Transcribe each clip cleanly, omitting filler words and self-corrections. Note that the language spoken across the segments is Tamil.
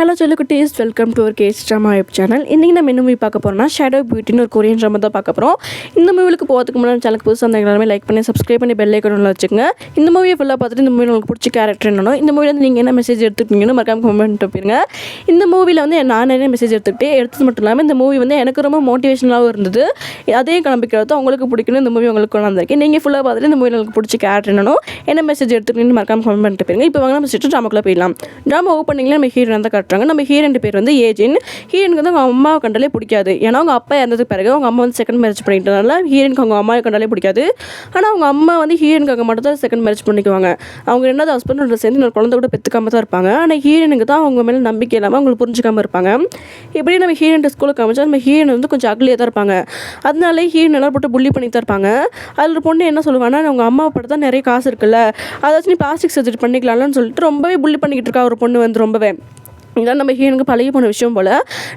ஹலோ செல்லக்குட்டீஸ், வெல்கம் டு ஒரு கேஸ் ட்ராமா யூப் சேனல். இன்றைக்கி நம்ம என்ன மூவி பார்க்க போகிறோம்னா ஷேடோ பியூட்டின்னு ஒரு கொரியன் ட்ராமா தான் பார்க்க போகிறோம். இந்த மூவிக்கு போகிறதுக்கு முன்னாடி சேனலுக்கு புதுசாக அந்த எல்லாருமே லைக் பண்ணி சப்ஸ்கிரைப் பண்ணி பெல் ஐக்கானில் வச்சுக்கோங்க. இந்த மூவியை ஃபுல்லாக பார்த்துட்டு இந்த மூவியில் உங்களுக்கு பிடிச்ச கேரக்டர் என்னன்னா, இந்த மூவியில் வந்து நீங்கள் என்ன மெசேஜ் எடுத்துக்கிட்டீங்கன்னு மறக்காம கமெண்ட் போயிருங்க. இந்த மூவியில் வந்து நான் நிறைய மெசேஜ் எடுத்தது மட்டும் இல்லாமல் இந்த மூவி வந்து எனக்கு ரொம்ப மோட்டிவேஷனலாகவும் இருந்தது. அதே காமிக்கிறது உங்களுக்கு பிடிக்கணும். இந்த மூவி உங்களுக்கு கொண்டு வந்திருக்கேன். நீங்கள் ஃபுல்லாக பார்த்துட்டு இந்த மூவியில் உங்களுக்கு பிடிச்ச கேரக்டர் என்னன்னோ என்ன மெசேஜ் எடுத்துக்கிட்டீங்கன்னு மறக்காம கமெண்ட் பண்ணிட்டு போயிருங்க. இப்போ வாங்க நம்ம சிஸ்டர் ட்ராமாக்குள்ளே போயிடலாம். ட்ராமா ஓப்பனிங்கில் நம்ம ஹீரோயின் தான் காட்டுறாங்க. நம்ம ஹீரோயின் பேர் வந்து ஏஜின். ஹீரோனுக்கு வந்து அவங்க அம்மாவை கண்டாலே பிடிக்காது. ஏன்னா அவங்க அப்பா இறந்ததுக்கு பிறகு அவங்க அம்மா வந்து செகண்ட் மேரேஜ் பண்ணிட்டனால ஹீரோனுக்கு அவங்க அம்மாவை கண்டாலே பிடிக்காது. ஆனால் அவங்க அம்மா வந்து ஹீரோனுக்காக மட்டும் தான் செகண்ட் மேரேஜ் பண்ணிக்குவாங்க. அவங்க என்னது ஹஸ்பண்டோட சேர்ந்து ஒரு குழந்தை கூட பெற்றுக்காம தான் இருப்பாங்க. ஆனால் ஹீரோனுக்கு தான் அவங்க மேலே நம்பிக்கை இல்லாமல் அவங்களுக்கு புரிஞ்சுக்காமல் இருப்பாங்க. இப்படி நம்ம ஹீரோயின் ஸ்கூலுக்கு காமிச்சா நம்ம ஹீரோயின் வந்து கொஞ்சம் அக்லியாக தான் இருப்பாங்க. அதனாலே ஹீரோயின் எல்லாம் போட்டு புள்ளி பண்ணி தான் இருப்பாங்க. அதில் ஒரு பொண்ணு என்ன சொல்லுவாங்கன்னா, அவங்க அம்மாவை படுத்தா நிறைய காசு இருக்குல்ல, அதாச்சும் நீ பிளாஸ்டிக் சர்ஜரி பண்ணிக்கலாம்னு சொல்லிட்டு ரொம்பவே புள்ளி பண்ணிக்கிட்டு இருக்கா ஒரு பொண்ணு வந்து. ரொம்பவே இதான் நம்ம ஹீரோனுக்கு பழகி போன விஷயம் போல்.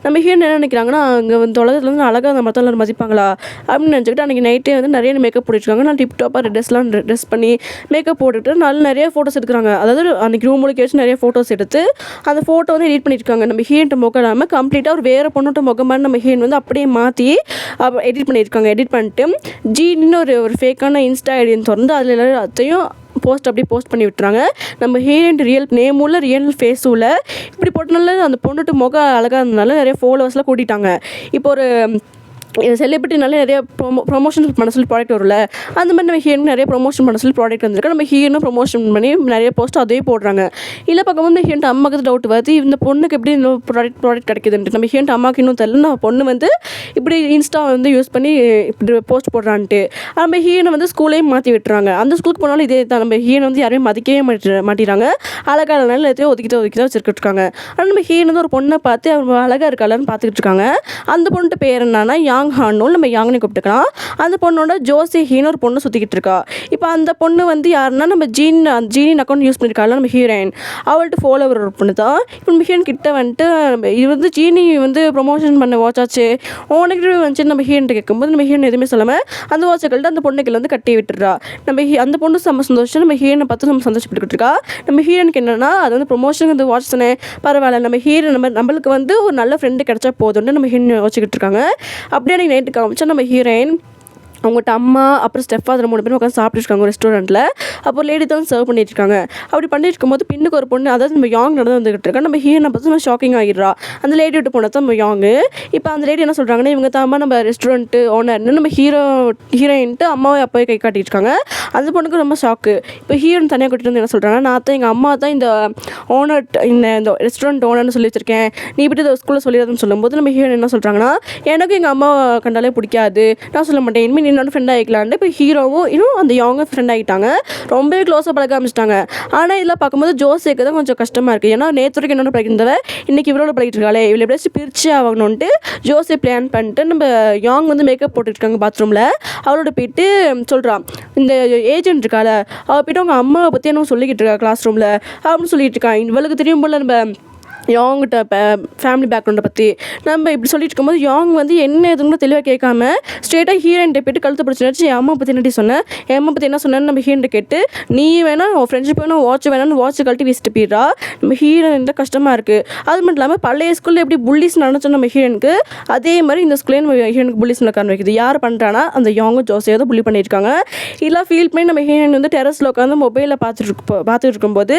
நம்ம ஹீரோன் என்ன நினைக்கிறாங்கன்னா, அங்கே வந்து தொலைதுலேருந்து அழகாக அந்த மற்றவங்க மதிப்பாங்களா அப்படின்னு நினச்சிக்கிட்டு அன்றைக்கி நைட்டே வந்து நிறைய மேக்கப் போட்டுருக்காங்க. நான் டிப்டாப்பாக ட்ரெஸ் பண்ணி மேக்கப் போட்டுட்டு நிறைய ஃபோட்டோஸ் எடுக்கிறாங்க. அதாவது அன்றைக்கி ரூம் முடிக்க வச்சு நிறைய ஃபோட்டோஸ் எடுத்து அந்த ஃபோட்டோ வந்து எடிட் பண்ணியிருக்காங்க. நம்ம ஹீரோன்ட்ட முகம் இல்லாமல் கம்ப்ளீட்டாக ஒரு வேறு பொண்ணுட்ட முகமான நம்ம ஹீரோன் வந்து அப்படியே மாற்றி எடிட் பண்ணியிருக்காங்க. எடிட் பண்ணிட்டு ஜீன்னு ஒரு ஃபேக்கான இன்ஸ்டா ஐடின்னு திறந்து அதில் எல்லாத்தையும் போஸ்ட் பண்ணி விட்டுறாங்க. நம்ம ஹீரோயின் ரியல் நேமும் இல்லை, ரியல் ஃபேஸும் இல்லை. இப்படி போட்டனால அந்த பொண்ணுட்டு முகம் அழகாக இருந்தனால நிறைய ஃபாலோவர்ஸ்லாம் கூட்டிட்டாங்க. இப்போ ஒரு செலிபிரிட்டினால நிறைய ப்ரொமோஷன் பண்ண சொல்லி ப்ராடக்ட் வரும்ல, அந்த மாதிரி நம்ம ஹீரோனுக்கு நிறைய ப்ரொமோஷன் பண்ண சொல்லி ப்ராடக்ட் வந்திருக்கு. நம்ம ஹீரோனும் ப்ரொமோஷன் பண்ணி நிறைய போஸ்ட் அதே போடுறாங்க. இல்லை பார்க்கும்போது இந்த ஹீரோன்ட்டு அம்மாவுக்கு டவுட் வருது, இந்த பொண்ணுக்கு எப்படி இன்னும் ப்ராடக்ட் கிடைக்குதுன்ட்டு. நம்ம ஹீரோன்ட்டு அம்மாவுக்கு இன்னும் தெரியல, நம்ம பொண்ணு வந்து இப்படி இன்ஸ்டா வந்து யூஸ் பண்ணி இப்படி போஸ்ட் போடுறான்ட்டு. நம்ம ஹீரோனை வந்து ஸ்கூலையும் மாற்றி விட்டுறாங்க. அந்த ஸ்கூலுக்கு போனாலும் இதே தான். நம்ம ஹீரோனை வந்து யாரையும் மதிக்கவே மாட்டிறாங்க. அழகாக எல்லாத்தையும் ஒதுக்கிட்டு வச்சுருக்கிட்டு இருக்காங்க. ஆனால் நம்ம ஹீரோன் வந்து ஒரு பொண்ணை பார்த்து அவங்க அழகாக இருக்காளான்னு பார்த்துக்கிட்டு இருக்காங்க. அந்த பொண்ணுட்டு பேர் என்னன்னா ஹானும் நம்ம யாங்னே கூப்பிட்டுக்கலாம். அந்த பொண்ணோட ஜோசி ஹீன்னு ஒரு பொண்ணு சுற்றிக்கிட்டு இருக்கா. இப்போ அந்த பொண்ணு வந்து யாருன்னா நம்ம ஜீனின் அக்கௌண்ட் யூஸ் பண்ணியிருக்காள் நம்ம ஹீரோயின். அவள்கிட்ட ஃபாலோவர் ஒரு பொண்ணு தான். இப்போ நம்ம ஹீரோயின் கிட்ட வந்துட்டு இது வந்து ஜீனி வந்து ப்ரொமோஷன் பண்ண வாட்சாச்சு உனக்கு வந்துச்சு நம்ம ஹீரோன்ட்டு கேட்கும்போது நம்ம ஹீரோன் எதுவுமே சொல்லாமல் அந்த வாட்சக்கள்கிட்ட அந்த பொண்ணுக்கு வந்து கட்டி விட்டுறா. நம்ம அந்த பொண்ணு நம்ம சந்தோஷம், நம்ம ஹீரோனை பார்த்து நம்ம சந்தோஷப்பட்டுக்கிட்டு இருக்கா. நம்ம ஹீரோனுக்கு என்னன்னா, அது வந்து ப்ரொமோஷன் அந்த வாட்ச் தானே பரவாயில்ல, நம்ம ஹீரோ நம்மளுக்கு வந்து ஒரு நல்ல ஃப்ரெண்டு கிடச்சா போதும்னு நம்ம ஹீரோன் வச்சுக்கிட்டு இருக்காங்க. அப்படியே நைட்டு காமிச்சா நம்ம ஹீரோயின் அவங்கள்ட்ட அம்மா அப்புறம் ஸ்டெஃபாதர் 3 பேரும் உட்காந்து சாப்பிட்டுருக்காங்க ஒரு ரெஸ்டாரண்ட்டில். அப்போ லேடி தான் சர்வ் பண்ணிட்டுருக்காங்க. அப்படி பண்ணிட்டு இருக்கும்போது பின்னுக்கு ஒரு பொண்ணு, அதாவது நம்ம யாங் நடந்து வந்துகிட்டு இருக்கா. நம்ம ஹீரோனை பார்த்து நம்ம ஷாக்கிங் ஆகிடுறா. அந்த லேடி விட்டு போனது தான் நம்ம யாங்கு. இப்போ அந்த லேடி என்ன சொல்கிறாங்கன்னா, இவங்க தான் நம்ம ரெஸ்டாரண்ட்டு ஓனர்னு நம்ம ஹீரோயின்ட்டு அம்மாவை அப்பாவே கை காட்டிட்டு இருக்காங்க. அந்த பொண்ணுக்கு ரொம்ப ஷாக்கு. இப்போ ஹீரோயின் தனியாக கூட்டிட்டு வந்து என்ன சொல்கிறாங்கன்னா, நான் தான் எங்கள் அம்மா தான் இந்த ஓனர் இந்த ரெஸ்டாரண்ட் ஓனர்னு சொல்லி வச்சிருக்கேன், நீ இப்படி இந்த ஸ்கூலில் சொல்லிடுறதுன்னு சொல்லும்போது நம்ம ஹீரோயின் என்ன சொல்கிறாங்கன்னா, எனக்கு எங்கள் அம்மா கண்டாலே பிடிக்காது, நான் சொல்ல மாட்டேன், இனிமேல் என்னோட ஃப்ரெண்ட் ஆகிக்கலான்ட்டு. இப்போ ஹீரோவும் இன்னும் அந்த யாங்க ஃப்ரெண்ட் ஆகிட்டாங்க. ரொம்பவே க்ளோஸாக பழக ஆரம்பிச்சிட்டாங்க. ஆனால் இதில் பார்க்கும்போது ஜோசிக்கு தான் கொஞ்சம் கஷ்டமாக இருக்குது. ஏன்னா நேற்று வரைக்கும் என்னோட பழகிருந்தவ இன்னைக்கு இவரோட பழகிட்டு இருக்காளே, இவ்வளோ எப்படியாச்சும் பிரித்து ஆகணும்ன்ட்டு ஜோசி பிளான் பண்ணிட்டு நம்ம யாங் வந்து மேக்கப் போட்டுருக்காங்க பாத்ரூமில். அவளோட போயிட்டு சொல்கிறான், இந்த ஏஜென்ட் இருக்கால அவள் போய்ட்டு அவங்க அம்மாவை பற்றி என்ன சொல்லிக்கிட்டு இருக்கா கிளாஸ் ரூமில் அப்படின்னு சொல்லிட்டு இருக்கான். இவளுக்கு தெரியும் போல் நம்ம யாங்கிட்ட ஃபேமிலி பேக்ரவுண்டை பற்றி நம்ம இப்படி சொல்லிட்டு இருக்கும்போது யாங் வந்து என்ன எதுவும் தெளிவாக கேட்காம ஸ்ட்ரெயிட்டாக ஹீரோயின்ட்ட போய்ட்டு கழுத்து பிடிச்சி என் அம்மா பற்றி என்னடி சொன்னேன், என் அம்மா பற்றி என்ன சொன்னேன்னு நம்ம ஹீரோன்ட்ட கேட்டு, நீ வேணா உன் ஃப்ரெண்ட்ஷிப் வேணும் வாட்ச் வேணான்னு வாட்ச் கழட்டி வீசிட்டு போயிடுறா. நம்ம ஹீரோயின் தான் கஷ்டமாக இருக்குது. அது மட்டும் இல்லாமல் பழைய ஸ்கூலில் எப்படி புல்லிஸ் நினச்சோம் நம்ம ஹீரோனுக்கு, அதே மாதிரி இந்த ஸ்கூல்லேயே நம்ம ஹீரோனுக்கு புல்லிஸ் நடக்க வைக்குது. யார் பண்ணுறான்னா அந்த யாங்கும் ஜோசியை தான் புள்ளி பண்ணியிருக்காங்க. இதெல்லாம் ஃபீல் பண்ணி நம்ம ஹீரோயின் வந்து டெரஸில் உட்காந்து மொபைலில் பார்த்துட்டு இருக்கும்போது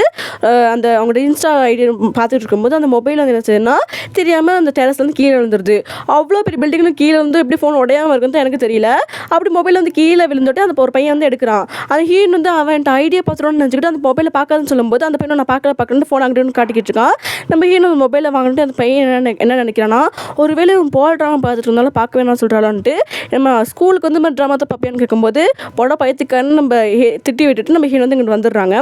அந்த அவங்களோட இன்ஸ்டா ஐடி பார்த்துட்டு இருக்கும்போது அந்த மொபைல் வந்து என்ன செய்யுதுன்னா தெரியாமல் அந்த டெரஸ்ல வந்து கீழே விழுந்துருது. அவ்வளோ பெரிய பில்டிங்ல கீழே வந்து எப்படி ஃபோன் உடையாமல் இருக்குன்னு எனக்கு தெரியல. அப்படி மொபைல் வந்து கீழே விழுந்துட்டு அந்த ஒரு பையன் வந்து எடுக்கிறான். அந்த ஹீரோன் வந்து அவன் ஐடியா பார்த்துருன்னு நினச்சிக்கிட்டு அந்த மொபைலை பார்க்காதுன்னு சொல்லும்போது அந்த பையனை நான் பார்க்கலன்னு ஃபோன் அங்கிட்டு காட்டிக்கிட்டு இருக்கான். நம்ம ஹீரோன் மொபைலை வாங்கிட்டு அந்த பையன் என்ன நினைக்கிறான்னா, ஒருவேளை இவன் ட்ராமா பார்த்துட்டு இருந்தாலும் பார்க்க வேணாம் சொல்கிறாளான்ட்டு நம்ம ஸ்கூலுக்கு வந்து மாதிரி ட்ராமா தான் பார்ப்பேன்னு கேட்கும்போது பொட பயத்துக்கான்னு நம்ம திட்டி விட்டுட்டு நம்ம ஹீரோன் வந்து இங்கிட்டு வந்துடுறாங்க.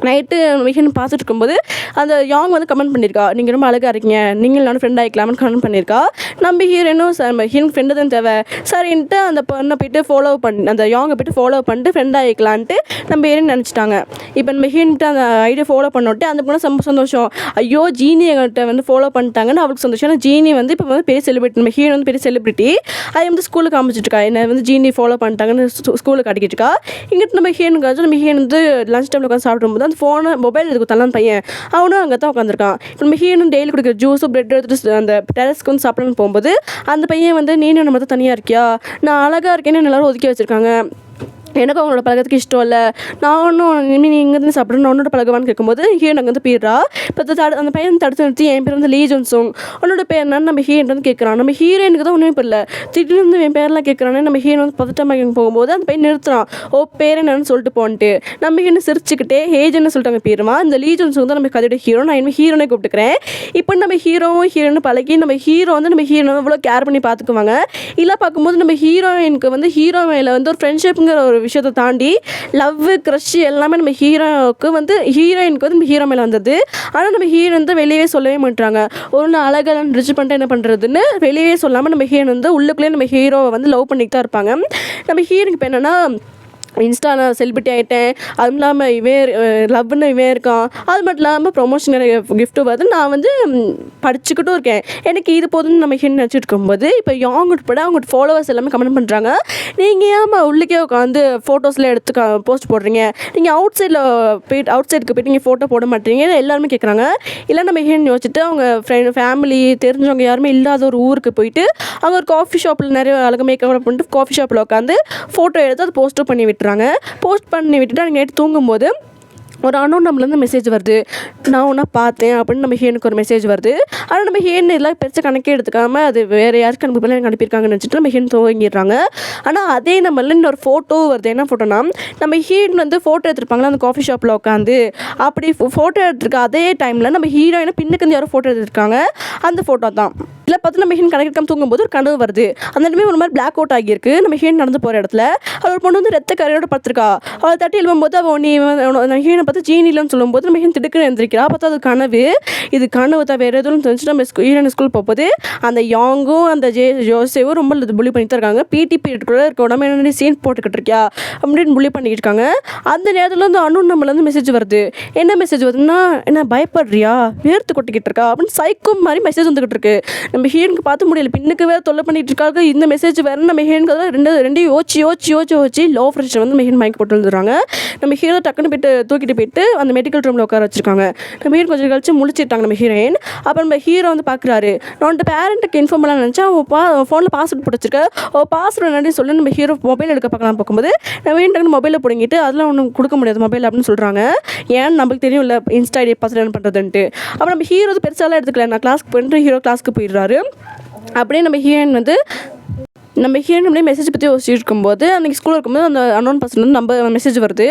நைட்டு ஹீரோன் பார்த்துட்டு இருக்கும்போது அந்த யாங் வந்து கமெண்ட் பண்ணியிருக்கா, நீங்கள் ரொம்ப அழகாக இருக்கீங்க, நீங்கள் நானும் ஃப்ரெண்ட் ஆகிக்கலாம்னு கமெண்ட் பண்ணியிருக்கா. நம்ம ஹீரோனும் நம்ம ஹீரோன் ஃப்ரெண்டு தான் தேவை சரின்ட்டு அந்த பொண்ணை போய்ட்டு அந்த யாங்கை போய்ட்டு ஃபாலோ பண்ணிட்டு ஃப்ரெண்ட் ஆகிக்கலான்ட்டு நம்ம ஹீரோன் நினச்சிட்டாங்க. இப்போ நம்ம ஹீரோன்ட்டு அந்த ஐடியா ஃபாலோ பண்ணிட்டு அந்த பொண்ணு ரொம்ப சந்தோஷம், ஐயோ ஜீனி எங்கள்கிட்ட வந்து ஃபாலோ பண்ணிட்டாங்கன்னு அவளுக்கு சந்தோஷம். ஆனால் ஜீனி வந்து இப்போ வந்து பெரிய செலிபிரிட்டி, நம்ம ஹீரோன் வந்து பெரிய செலிபிரிட்டி. அதை வந்து ஸ்கூலுக்கு காமிச்சிட்ருக்கா, என்ன வந்து ஜீனி ஃபாலோ பண்ணிட்டாங்கன்னு ஸ்கூலுக்கு காட்டிக்கிட்டு இருக்கா. இங்கிட்டு நம்ம ஹீரோனுக்கு நம்ம ஹீரோன் வந்து லஞ்ச் டைமில் உட்காந்து சாப்பிடும் போகும்போது அந்த மொபைல் எடுத்து கொடுத்தாலும் அந்த பையன் அவனும் அங்கே தான் உட்காந்துருக்கான். இப்போ நம்ம ஹீரோனும் டெய்லி கொடுக்குற ஜூஸும் பிரெட் எடுத்துட்டு அந்த டெரஸ்க்கு வந்து சாப்பிடணும்னு போகும்போது அந்த பையன் வந்து நீ நம்ம தான் தனியாக இருக்கியா, நான் அழகாக இருக்கேன்னு எல்லாரும் ஒதுக்கி வச்சுருக்காங்க, எனக்கு அவங்களோட பழகத்துக்கு இஷ்டம் இல்லை, நான் ஒன்றும் இனிமேல் நீ இங்கேருந்து சாப்பிட்றேன் நான் உன்னோட பழகுவான்னு கேட்கும்போது ஹீரோன் அங்கே வந்து போயிடுறா. இப்போ அந்த பையன் தடுத்து நிறுத்தி என் பேர் வந்து லீ ஜோன்சோங், உன்னோட பேர் என்னன்னு நம்ம ஹீரோன் வந்து கேட்குறான். நம்ம ஹீரோனுக்கு தான் ஒன்றுமே புரியல, திடீர்னு வந்து என் பேரெலாம் கேட்குறானே. நம்ம ஹீரோன் வந்து பதட்டமாக போகும்போது அந்த பையன் நிறுத்துறான். ஓ பேர் என்னன்னு சொல்லிட்டு போன்ட்டு நம்ம ஹீரோன் சிரிச்சுக்கிட்டே ஹேஜன்னு சொல்லிட்டாங்க பேருமா. இந்த லீ ஜோன்சோங் தான் நம்ம கதையோட ஹீரோ, நான் இனிமேல் ஹீரோனே கூப்பிட்டுக்கிறேன். இப்போ நம்ம ஹீரோன்னு பழகி நம்ம ஹீரோ வந்து நம்ம ஹீரோனை இவ்வளோ கேர் பண்ணி பார்த்துக்குவாங்க. இல்லை பார்க்கும்போது நம்ம ஹீரோயினுக்கு வந்து ஹீரோ மேலே வந்து ஒரு ஃப்ரெண்ட்ஷிப்புங்கிற ஒரு விஷயத்தை தாண்டி லவ் க்ரஷ் எல்லாமே நம்ம ஹீரோவுக்கு வந்து ஹீரோயினுக்கு வந்து நம்ம ஹீரோ மேலே வந்தது. ஆனால் நம்ம ஹீரோயின் வந்து வெளியே சொல்லவே மாட்டாங்க. ஒரு நாள் அழகெல்லாம் ரிச் பண்ணிட்டு என்ன பண்ணுறதுன்னு வெளியே சொல்லாமல் நம்ம ஹீரோயின் வந்து உள்ளுக்குள்ளேயே நம்ம ஹீரோவை வந்து லவ் பண்ணிட்டு தான் இருப்பாங்க. நம்ம ஹீரோனுக்கு இப்போ என்னென்னா இன்ஸ்டாவில் செலிபிரிட்டி ஆகிட்டேன், அதுவும் இல்லாமல் லவ்னு இருக்கான், அது மட்டும் இல்லாமல் ப்ரொமோஷன் கிஃப்ட்டு வருது, நான் வந்து படிச்சுக்கிட்டும் இருக்கேன், எனக்கு இது போதும்னு நம்ம ஹீரோயின் நினச்சிட்டு இருக்கும்போது இப்போ யாங் உட்பட அவங்க ஃபாலோவர்ஸ் எல்லாமே கமெண்ட் பண்ணுறாங்க, நீங்கள் ஏன் உள்ளுக்கே உட்காந்து ஃபோட்டோஸ்லாம் எடுத்து போஸ்ட் போடுறீங்க, நீங்கள் அவுட் சைடுக்கு போய்ட்டு நீங்கள் ஃபோட்டோ போட மாட்டீங்க எல்லாருமே கேட்குறாங்க. இல்லை நம்ம ஹீரோயின் யோசிச்சுட்டு அவங்க ஃபேமிலி தெரிஞ்சவங்க யாருமே இல்லாத ஒரு ஊருக்கு போயிட்டு அங்கே ஒரு காஃபி ஷாப்பில் நிறைய அழகு மேக்கப் பண்ணிட்டு காஃபி ஷாப்பில் உட்காந்து ஃபோட்டோ எடுத்து அதை போஸ்ட்டும் பண்ணி விட்டுறாங்க. போஸ்ட் பண்ணி விட்டுட்டு அன்றைக்கி நைட்டு தூங்கும்போது ஒரு அன்னோன் நம்மளேருந்து மெசேஜ் வருது, நான் ஒன்றா பார்த்தேன் அப்படின்னு நம்ம ஹீரோனுக்கு ஒரு மெசேஜ் வருது. ஆனால் நம்ம ஹீரோன் எல்லாம் பெருசாக கணக்கே எடுத்துக்காமல் அது வேறு யாருக்கு எனக்கு அனுப்பியிருக்காங்கன்னு நினச்சிட்டு நம்ம ஹீரோன் தூங்கிடுறாங்க. ஆனால் அதே நம்மள இன்னொரு ஃபோட்டோ வருது. என்ன ஃபோட்டோனா நம்ம ஹீரோன் வந்து ஃபோட்டோ எடுத்துருப்பாங்களா அந்த காஃபி ஷாப்பில் உட்காந்து, அப்படி ஃபோட்டோ எடுத்துருக்க அதே டைமில் நம்ம ஹீரோயினை பின்னுக்கு வந்து யாரோ ஃபோட்டோ எடுத்துருக்காங்க, அந்த ஃபோட்டோ தான். இல்லை பார்த்து நம்ம ஹீரோன் கணக்கெடுக்காமல் தூங்கும்போது ஒரு கனவு வருது. அந்த இடமே ஒரு மாதிரி பிளாக் அவுட் ஆகியிருக்கு. நம்ம ஹீரோன் நடந்து போகிற இடத்துல அவர் பொண்ணு வந்து ரத்த கரையோடு படுத்திருக்கா. அவளை தட்டி எழும்போது அவள் நீ ஹீரோனை பார்த்து ஜீனிலன்னு சொல்லும்போது நம்ம ஹீரோன் திடுக்குன்னு எழுந்திருக்கிறா. பார்த்தா அது கனவு, இது கனவு தான் வேறு எதுவும் தெரிஞ்சு நம்ம ஹீரோயின் ஸ்கூல் போகும்போது அந்த யாங்கும் அந்த ஜோசேவும் ரொம்ப புள்ளி பண்ணிட்டு தான் இருக்காங்க. பிடி பீரியட் கூட இருக்க உடம்பு என்ன சீன் போட்டுக்கிட்டு இருக்கியா அப்படின்னு புள்ளி பண்ணிக்கிட்டு இருக்காங்க. அந்த நேரத்தில் வந்து அண்ணன் நம்மள மெசேஜ் வருது. என்ன மெசேஜ் வருதுன்னா, என்ன பயப்படுறியா, வேர்த்து கொட்டிக்கிட்டு இருக்கா அப்படின்னு சைக்கோ மாதிரி மெசேஜ் வந்துக்கிட்டு இருக்கு. நம்ம ஹீரோனுக்கு பார்த்து முடியல, பின்னுக்கு வேறு தொல்லை பண்ணிட்டு இருக்காங்க, இந்த மெசேஜ் வேறு. நம்ம ஹீரோனுக்கு ரெண்டையும் யோசிச்சு லோ ப்ரெஷர் வந்து நம்ம ஹீரோன் மயக்க போட்டு வந்துடுறாங்க. நம்ம ஹீரோ டக்குன்னு போய்ட்டு தூக்கிட்டு போயிட்டு அந்த மெடிக்கல் ரூமில் உட்கார வச்சிருக்காங்க. நம்ம ஹீரோ கொஞ்சம் கழிச்சு முழிச்சிட்டாங்க நம்ம ஹீரோயின். அப்போ நம்ம ஹீரோ வந்து பார்க்குறாரு, நான் வந்து பேரண்ட்டுக்கு இன்ஃபார்ம் பண்ணலாம் நினச்சா ஃபோனில் பாஸ்வேர்ட் போட்டுச்சிருக்க, பாஸ்வேர்டு என்னன்னு சொல்லி நம்ம ஹீரோ மொபைல் எடுக்க பார்க்கலாம் பார்க்கும்போது நம்ம டக்குன்னு மொபைலில் பிடிங்கிட்டு அதெல்லாம் ஒன்றும் கொடுக்க முடியாது மொபைல் அப்படின்னு சொல்கிறாங்க. ஏன்னு நம்மளுக்கு தெரியும் இல்லை இன்ஸ்டா ஐடி பாஸ்வேர்ட் என்ன பண்ணுறதுன்ட்டு. அப்போ நம்ம ஹீரோ வந்து பெருசாலாம் எடுத்துக்கல, நான் கிளாஸ்க்கு போயிட்டு ஹீரோ கிளாஸ்க்கு போயிடுறாரு. அப்படியே நம்ம ஹீரோயின் வந்து நம்ம ஹீரோனுடைய மெசேஜ் பற்றி யோசிச்சுட்டு இருக்கும்போது அன்றைக்கி ஸ்கூலில் இருக்கும்போது அந்த அன்னோன் பர்சன் வந்து நம்ம மெசேஜ் வருது.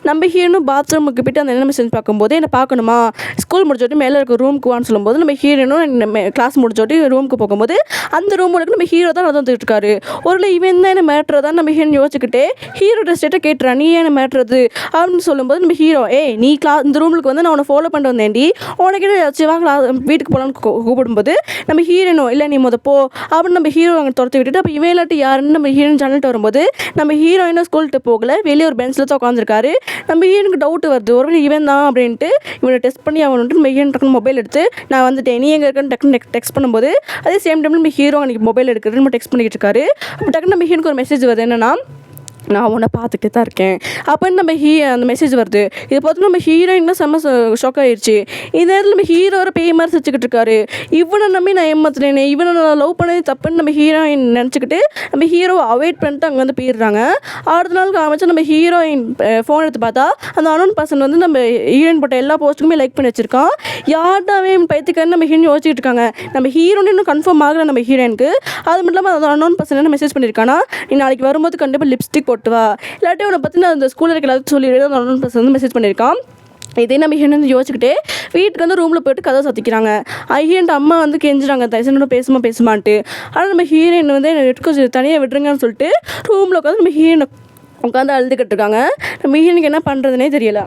நம்ம ஹீரோனும் பாத்ரூமுக்கு போய்ட்டு அந்த என்ன மெசேஜ் பார்க்கும்போது என்ன பார்க்கணுமா, ஸ்கூல் முடிச்சோட்டி மேலே இருக்க ரூமுக்கு வான்னு சொல்லும்போது நம்ம ஹீரோனும் கிளாஸ் முடிச்சோட்டி ரூமுக்கு போகும்போது அந்த ரூமுக்கு நம்ம ஹீரோ தான் நடந்து வந்துட்டு இருக்காரு. ஒரு இவன் தான் என்ன மேட்றதான் நம்ம ஹீரோன் யோசிச்சுக்கிட்டே ஹீரோட ஸ்டேட்டை கேட்டுறா, நீ என்ன மேட்றது அப்படின்னு சொல்லும்போது நம்ம ஹீரோ நீ இந்த ரூமுக்கு வந்து நான் உன்னை ஃபாலோ பண்ணிட்டு வந்தேன்டி, உனக்கு சிவா வீட்டுக்கு போகலான்னு கூப்பிடும்போது நம்ம ஹீரோனும் இல்லை நீ போ அப்படின்னு நம்ம ஹீரோ அங்கே துரத்தி விட்டுட்டு அப்போ இவன் யாருன்னு நம்ம ஹீரோயின் ஜன்னல்ட்டு வரும்போது நம்ம ஹீரோயினும் ஸ்கூல்கிட்ட போகல, வெளியே ஒரு பெஞ்சில் தான் உட்காந்துருக்காரு. நம்ம ஹீரோனுக்கு டவுட் வருது, ஒரு இவன் தான் அப்படின்ட்டு இவனை டெஸ்ட் பண்ணி அவனுட்டு நம்ம ஹீரோன் டக்குன்னு மொபைல் எடுத்து நான் வந்துட்டேன் நீ எங்கே இருக்குன்னு டக்குன்னு டெக்ஸ்ட் பண்ணும்போது அதே சேம் டைம் நம்ம ஹீரோ அன்றைக்கி மொபைல் எடுக்கிறது நம்ம டெக்ஸ்ட் பண்ணிக்கிட்டு இருக்காரு. அப்போ டக்குன்னு நம்ம ஹீரோனுக்கு ஒரு மெசேஜ் வருது, என்னன்னா நான் உன்னை பார்த்துக்கிட்டு தான் இருக்கேன் அப்படின்னு நம்ம அந்த மெசேஜ் வருது. இதை பார்த்து நம்ம ஹீரோயின் தான் செம்ம ஷாக் ஆகிடுச்சு. இந்த நேரத்தில் நம்ம ஹீரோரை பேய் மாதிரி சிரிச்சுக்கிட்டு இருக்காரு. இவனை நம்பி நான் ஏமாத்துறேனே, இவனை நான் லவ் பண்ணது தப்புன்னு நம்ம ஹீரோயின் நினச்சிக்கிட்டு நம்ம ஹீரோவை அவாய்ட் பண்ணிட்டு அங்கே வந்து போயிடுறாங்க. அடுத்த நாளுக்கு ஆரம்பிச்சு நம்ம ஹீரோயின் ஃபோன் எடுத்து பார்த்தா அந்த அன்னோன் பர்சன் வந்து நம்ம ஹீரோயின் போட்ட எல்லா போஸ்ட்டுக்குமே லைக் பண்ணி வச்சிருக்கான். யார்டாவே பைத்துக்கான்னு நம்ம ஹீரோயின் யோசிச்சுட்டு இருக்காங்க. நம்ம ஹீரோன்னு இன்னும் கன்ஃபார்ம் ஆகலை நம்ம ஹீரோயினுக்கு. அது மட்டும் இல்லாமல் அந்த அன்னோன் பர்சன் என்ன மெசேஜ் பண்ணியிருக்கானா, நீ நாளைக்கு வரும்போது கண்டிப்பாக லிப்ஸ்டிக் போட்டு வா, இல்லாட்டி உன்னை பற்றி நான் அந்த ஸ்கூலில் இருக்க எல்லாத்தையும் சொல்லிவிடு அந்த அன்னோன் பர்சன் வந்து மெசேஜ் பண்ணியிருக்கான். இதே நம்ம ஹீரோன் வந்து யோசிச்சுக்கிட்டே வீட்டுக்கு வந்து ரூமில் போய்ட்டு கதை சத்திக்கிறாங்க. ஹீரோன்ட்டு அம்மா வந்து கெஞ்சுறாங்க தயசனோட பேசுமான்ட்டு. ஆனால் நம்ம ஹீரோயின் வந்து கொஞ்சம் தனியாக விட்டுருங்கன்னு சொல்லிட்டு ரூமில் உட்காந்து நம்ம ஹீரோனை உட்காந்து அழுதுகிட்டு இருக்காங்க. நம்ம ஹீரோனுக்கு என்ன பண்ணுறதுனே தெரியலை.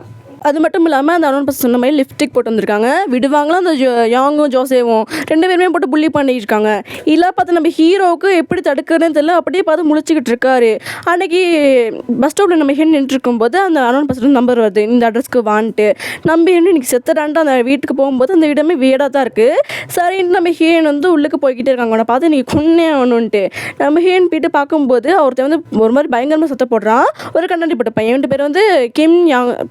அது மட்டும் இல்லாமல் அந்த அன்னோன் பர்சன் சொன்ன மாதிரி லிப்ஸ்டிக் போட்டு வந்திருக்காங்க. விடுவாங்களா அந்த யாங்கும் ஜோசேவும் ரெண்டு பேருமே போட்டு புள்ளி பண்ணிட்டு இருக்காங்க. இல்லை பார்த்து நம்ம ஹீரோவுக்கு எப்படி தடுக்கிறதுன்னு தெரியல, அப்படியே பார்த்து முழிச்சிக்கிட்டு இருக்காரு. அன்றைக்கி பஸ் ஸ்டாப்பில் நம்ம ஹீரோன் நின்று இருக்கும்போது அந்த அன்னோன் பர்சன் நம்பர் வருது, இந்த அட்ரஸ்க்கு வான்ட்டு. நம்ம ஹீரோன் இன்றைக்கி செத்துடான்ட்டு அந்த வீட்டுக்கு போகும்போது அந்த இடமே வீடாக தான் இருக்குது. சரின்ட்டு நம்ம ஹீரோன் வந்து உள்ளுக்கு போய்கிட்டே இருக்காங்க. அவனை பார்த்து நீ கொன்னே ஆகணுன்ட்டு நம்ம ஹீரோன் போய்ட்டு பார்க்கும்போது ஒருத்தர் வந்து ஒரு மாதிரி பயங்கரமாக சத்த போடுறான். ஒரு கண்ணாடி போட்ட பையன் பேர் வந்து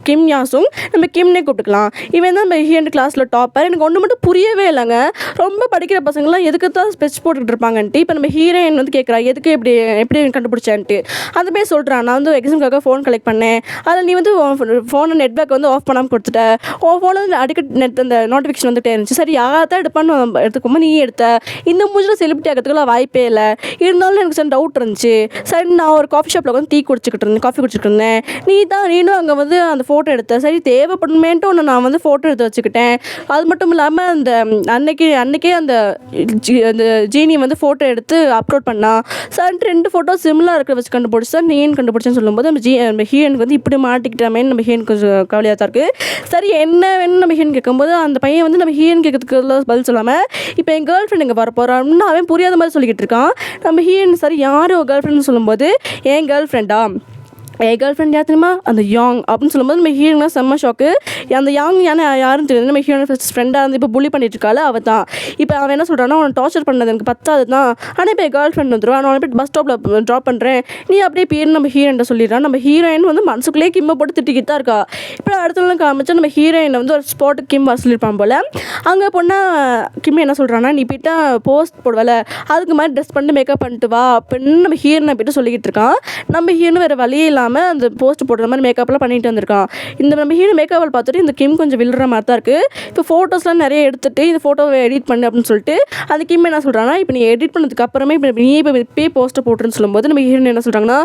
கிம் யாஸும் ஜூங், நம்ம கிம்னே கூப்பிட்டுக்கலாம். இவன் தான் நம்ம ஹீரோயின் கிளாஸில் டாப்பர். எனக்கு ஒன்று மட்டும் புரியவே இல்லைங்க. ரொம்ப படிக்கிற பசங்களாம் எதுக்கு தான் ஸ்பெச் போட்டுக்கிட்டு இருப்பாங்கன்ட்டு இப்போ நம்ம ஹீரோயின் வந்து கேட்குறா எதுக்கு எப்படி கண்டுபிடிச்சான்ட்டு. அந்த போய் சொல்கிறான், நான் வந்து எக்ஸாமுக்காக ஃபோன் கலெக்ட் பண்ணேன், அதில் நீ வந்து ஃபோனை நெட்ஒர்க் வந்து ஆஃப் பண்ணாமல் கொடுத்துட்ட, உன் ஃபோனில் வந்து அடிக்கடி அந்த நோட்டிஃபிகேஷன் வந்துட்டே இருந்துச்சு. சரி யாராவது தான் எடுப்பான்னு எடுத்துக்கோமா நீ எடுத்த, இந்த மூஞ்சில் செலிபிரிட்டி ஆகிறதுக்குலாம் வாய்ப்பே இல்லை. இருந்தாலும் எனக்கு சில டவுட் இருந்துச்சு. சரி நான் ஒரு காஃபி ஷாப்பில் வந்து காஃபி குடிச்சிக்கிட்டு இருந்தேன், நீனும் அங்கே வந்து அந்த ஃபோட்டோ எடுத்த, சரி தேவைப்படுமேன்ட்டு ஒன்று நான் வந்து ஃபோட்டோ எடுத்து வச்சுக்கிட்டேன். அது மட்டும் இல்லாமல் அந்த அன்னைக்கே அந்த ஜீனி வந்து ஃபோட்டோ எடுத்து அப்லோட் பண்ணா. சார் 2 ஃபோட்டோ சிமிலாக இருக்க வச்சு கண்டுபிடிச்சி சார் நீ ஏன் கண்டுபிடிச்சேன்னு சொல்லும்போது நம்ம ஹீரோனுக்கு வந்து இப்படி மாட்டிக்கிட்டாமேன்னு நம்ம ஹீரோனுக்கு கொஞ்சம் கவலையாக தான் இருக்குது. சரி என்ன வேணும்னு நம்ம ஹீரோன் கேட்கும்போது அந்த பையன் வந்து நம்ம ஹீரோன் கேட்கறதுக்கு பதில் சொல்லாமல் இப்போ என் கேர்ள் ஃப்ரெண்ட் இங்கே வரப்போகிறான்னு அவன் புரியாத மாதிரி சொல்லிக்கிட்டு இருக்கான். நம்ம ஹீரோன் சரி யார் கேர்ள் ஃப்ரெண்ட்னு சொல்லும்போது என் கேர்ள் ஃப்ரெண்டா, என் கேர்ள் ஃப்ரெண்ட் யார் தெரியுமா அந்த யாங் அப்படின்னு சொல்லும்போது நம்ம ஹீரோனா செம்ம ஷாக்கு. அந்த யாங் யாரும் தெரியாது, நம்ம ஹீரோன ஃப்ரெண்டாக இருந்து இப்போ புள்ளி பண்ணிட்டு இருக்காள் அவள் தான். இப்போ அவன் என்ன சொல்கிறான்னா அவனை டார்ச்சர் பண்ணது எனக்கு பத்தாது தான், ஆனால் இப்போ என் கேர்ள் ஃப்ரெண்ட் வந்துடுவான், நான் போய் பஸ் ஸ்டாப்பில் ட்ராப் பண்ணுறேன், நீ அப்படியே பேர் நம்ம ஹீரோயின்ட்ட சொல்லிடுறான். நம்ம ஹீரோயின் வந்து மனசுக்குள்ளேயே கிம்மை போட்டு திட்டிக்கிட்டு தான் இருக்கா. இப்போ அடுத்த நாள் காமிச்சா நம்ம ஹீரோயினை வந்து ஒரு ஸ்பாட்டுக்கு கிம் வர சொல்லியிருப்பான் போல். அங்கே போனால் கிம் என்ன சொல்கிறான்னா நீ போய்ட்டா போஸ்ட் போடுவல அதுக்கு மாதிரி ட்ரெஸ் பண்ணிட்டு மேக்கப் பண்ணிட்டு வா அப்படின்னு நம்ம ஹீரோனை போய்ட்டு சொல்லிக்கிட்டு இருக்கான். நம்ம ஹீரோனு வேறு வழியே இல்லாமல் அந்த போஸ்ட் போடுற மாதிரி மேக்கப்லாம் பண்ணிட்டு வந்திருக்கான். இந்த நம்ம ஹீரோ மேக்கப்பில் பார்த்துட்டு இந்த கிம் கொஞ்சம் விழுற மாதிரி தான் இருக்குது. இப்போ ஃபோட்டோஸ்லாம் நிறைய எடுத்துகிட்டு இந்த ஃபோட்டோவை எடிட் பண்ணு அப்படின்னு சொல்லிட்டு அந்த கிம் என்ன சொல்கிறாங்கன்னா இப்போ நீ எடிட் பண்ணதுக்கு அப்புறமே இப்போ போஸ்ட்டை போட்டுருன்னு சொல்லும்போது நம்ம ஹீரோன் என்ன சொல்கிறாங்கன்னா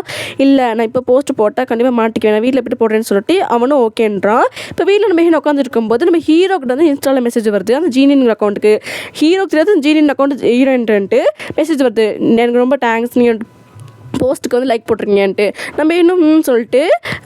இல்லை நான் இப்போ போஸ்ட் போட்டால் கண்டிப்பாக மாட்டிக்குவேன், நான் வீட்டில் போய்ட்டு போடுறேன்னு சொல்லிட்டு அவனும் ஓகேன்றான். இப்போ வீட்டில் நம்ம ஹீரோ உட்காந்துருக்கும்போது நம்ம ஹீரோக்கிட்ட வந்து இன்ஸ்டாவில் மெசேஜ் வருது அந்த ஜீனின் அக்கௌண்ட்டுக்கு. ஹீரோக்கு தெரியாது ஜீனின் அக்கௌண்ட் ஹீரோயின்ட்டு மெசேஜ் வருது, எனக்கு ரொம்ப தேங்க்ஸ் நீ போஸ்ட்டுக்கு வந்து லைக் போட்டிருக்கீங்கன்ட்டு. நம்ம இன்னும் சொல்லிட்டு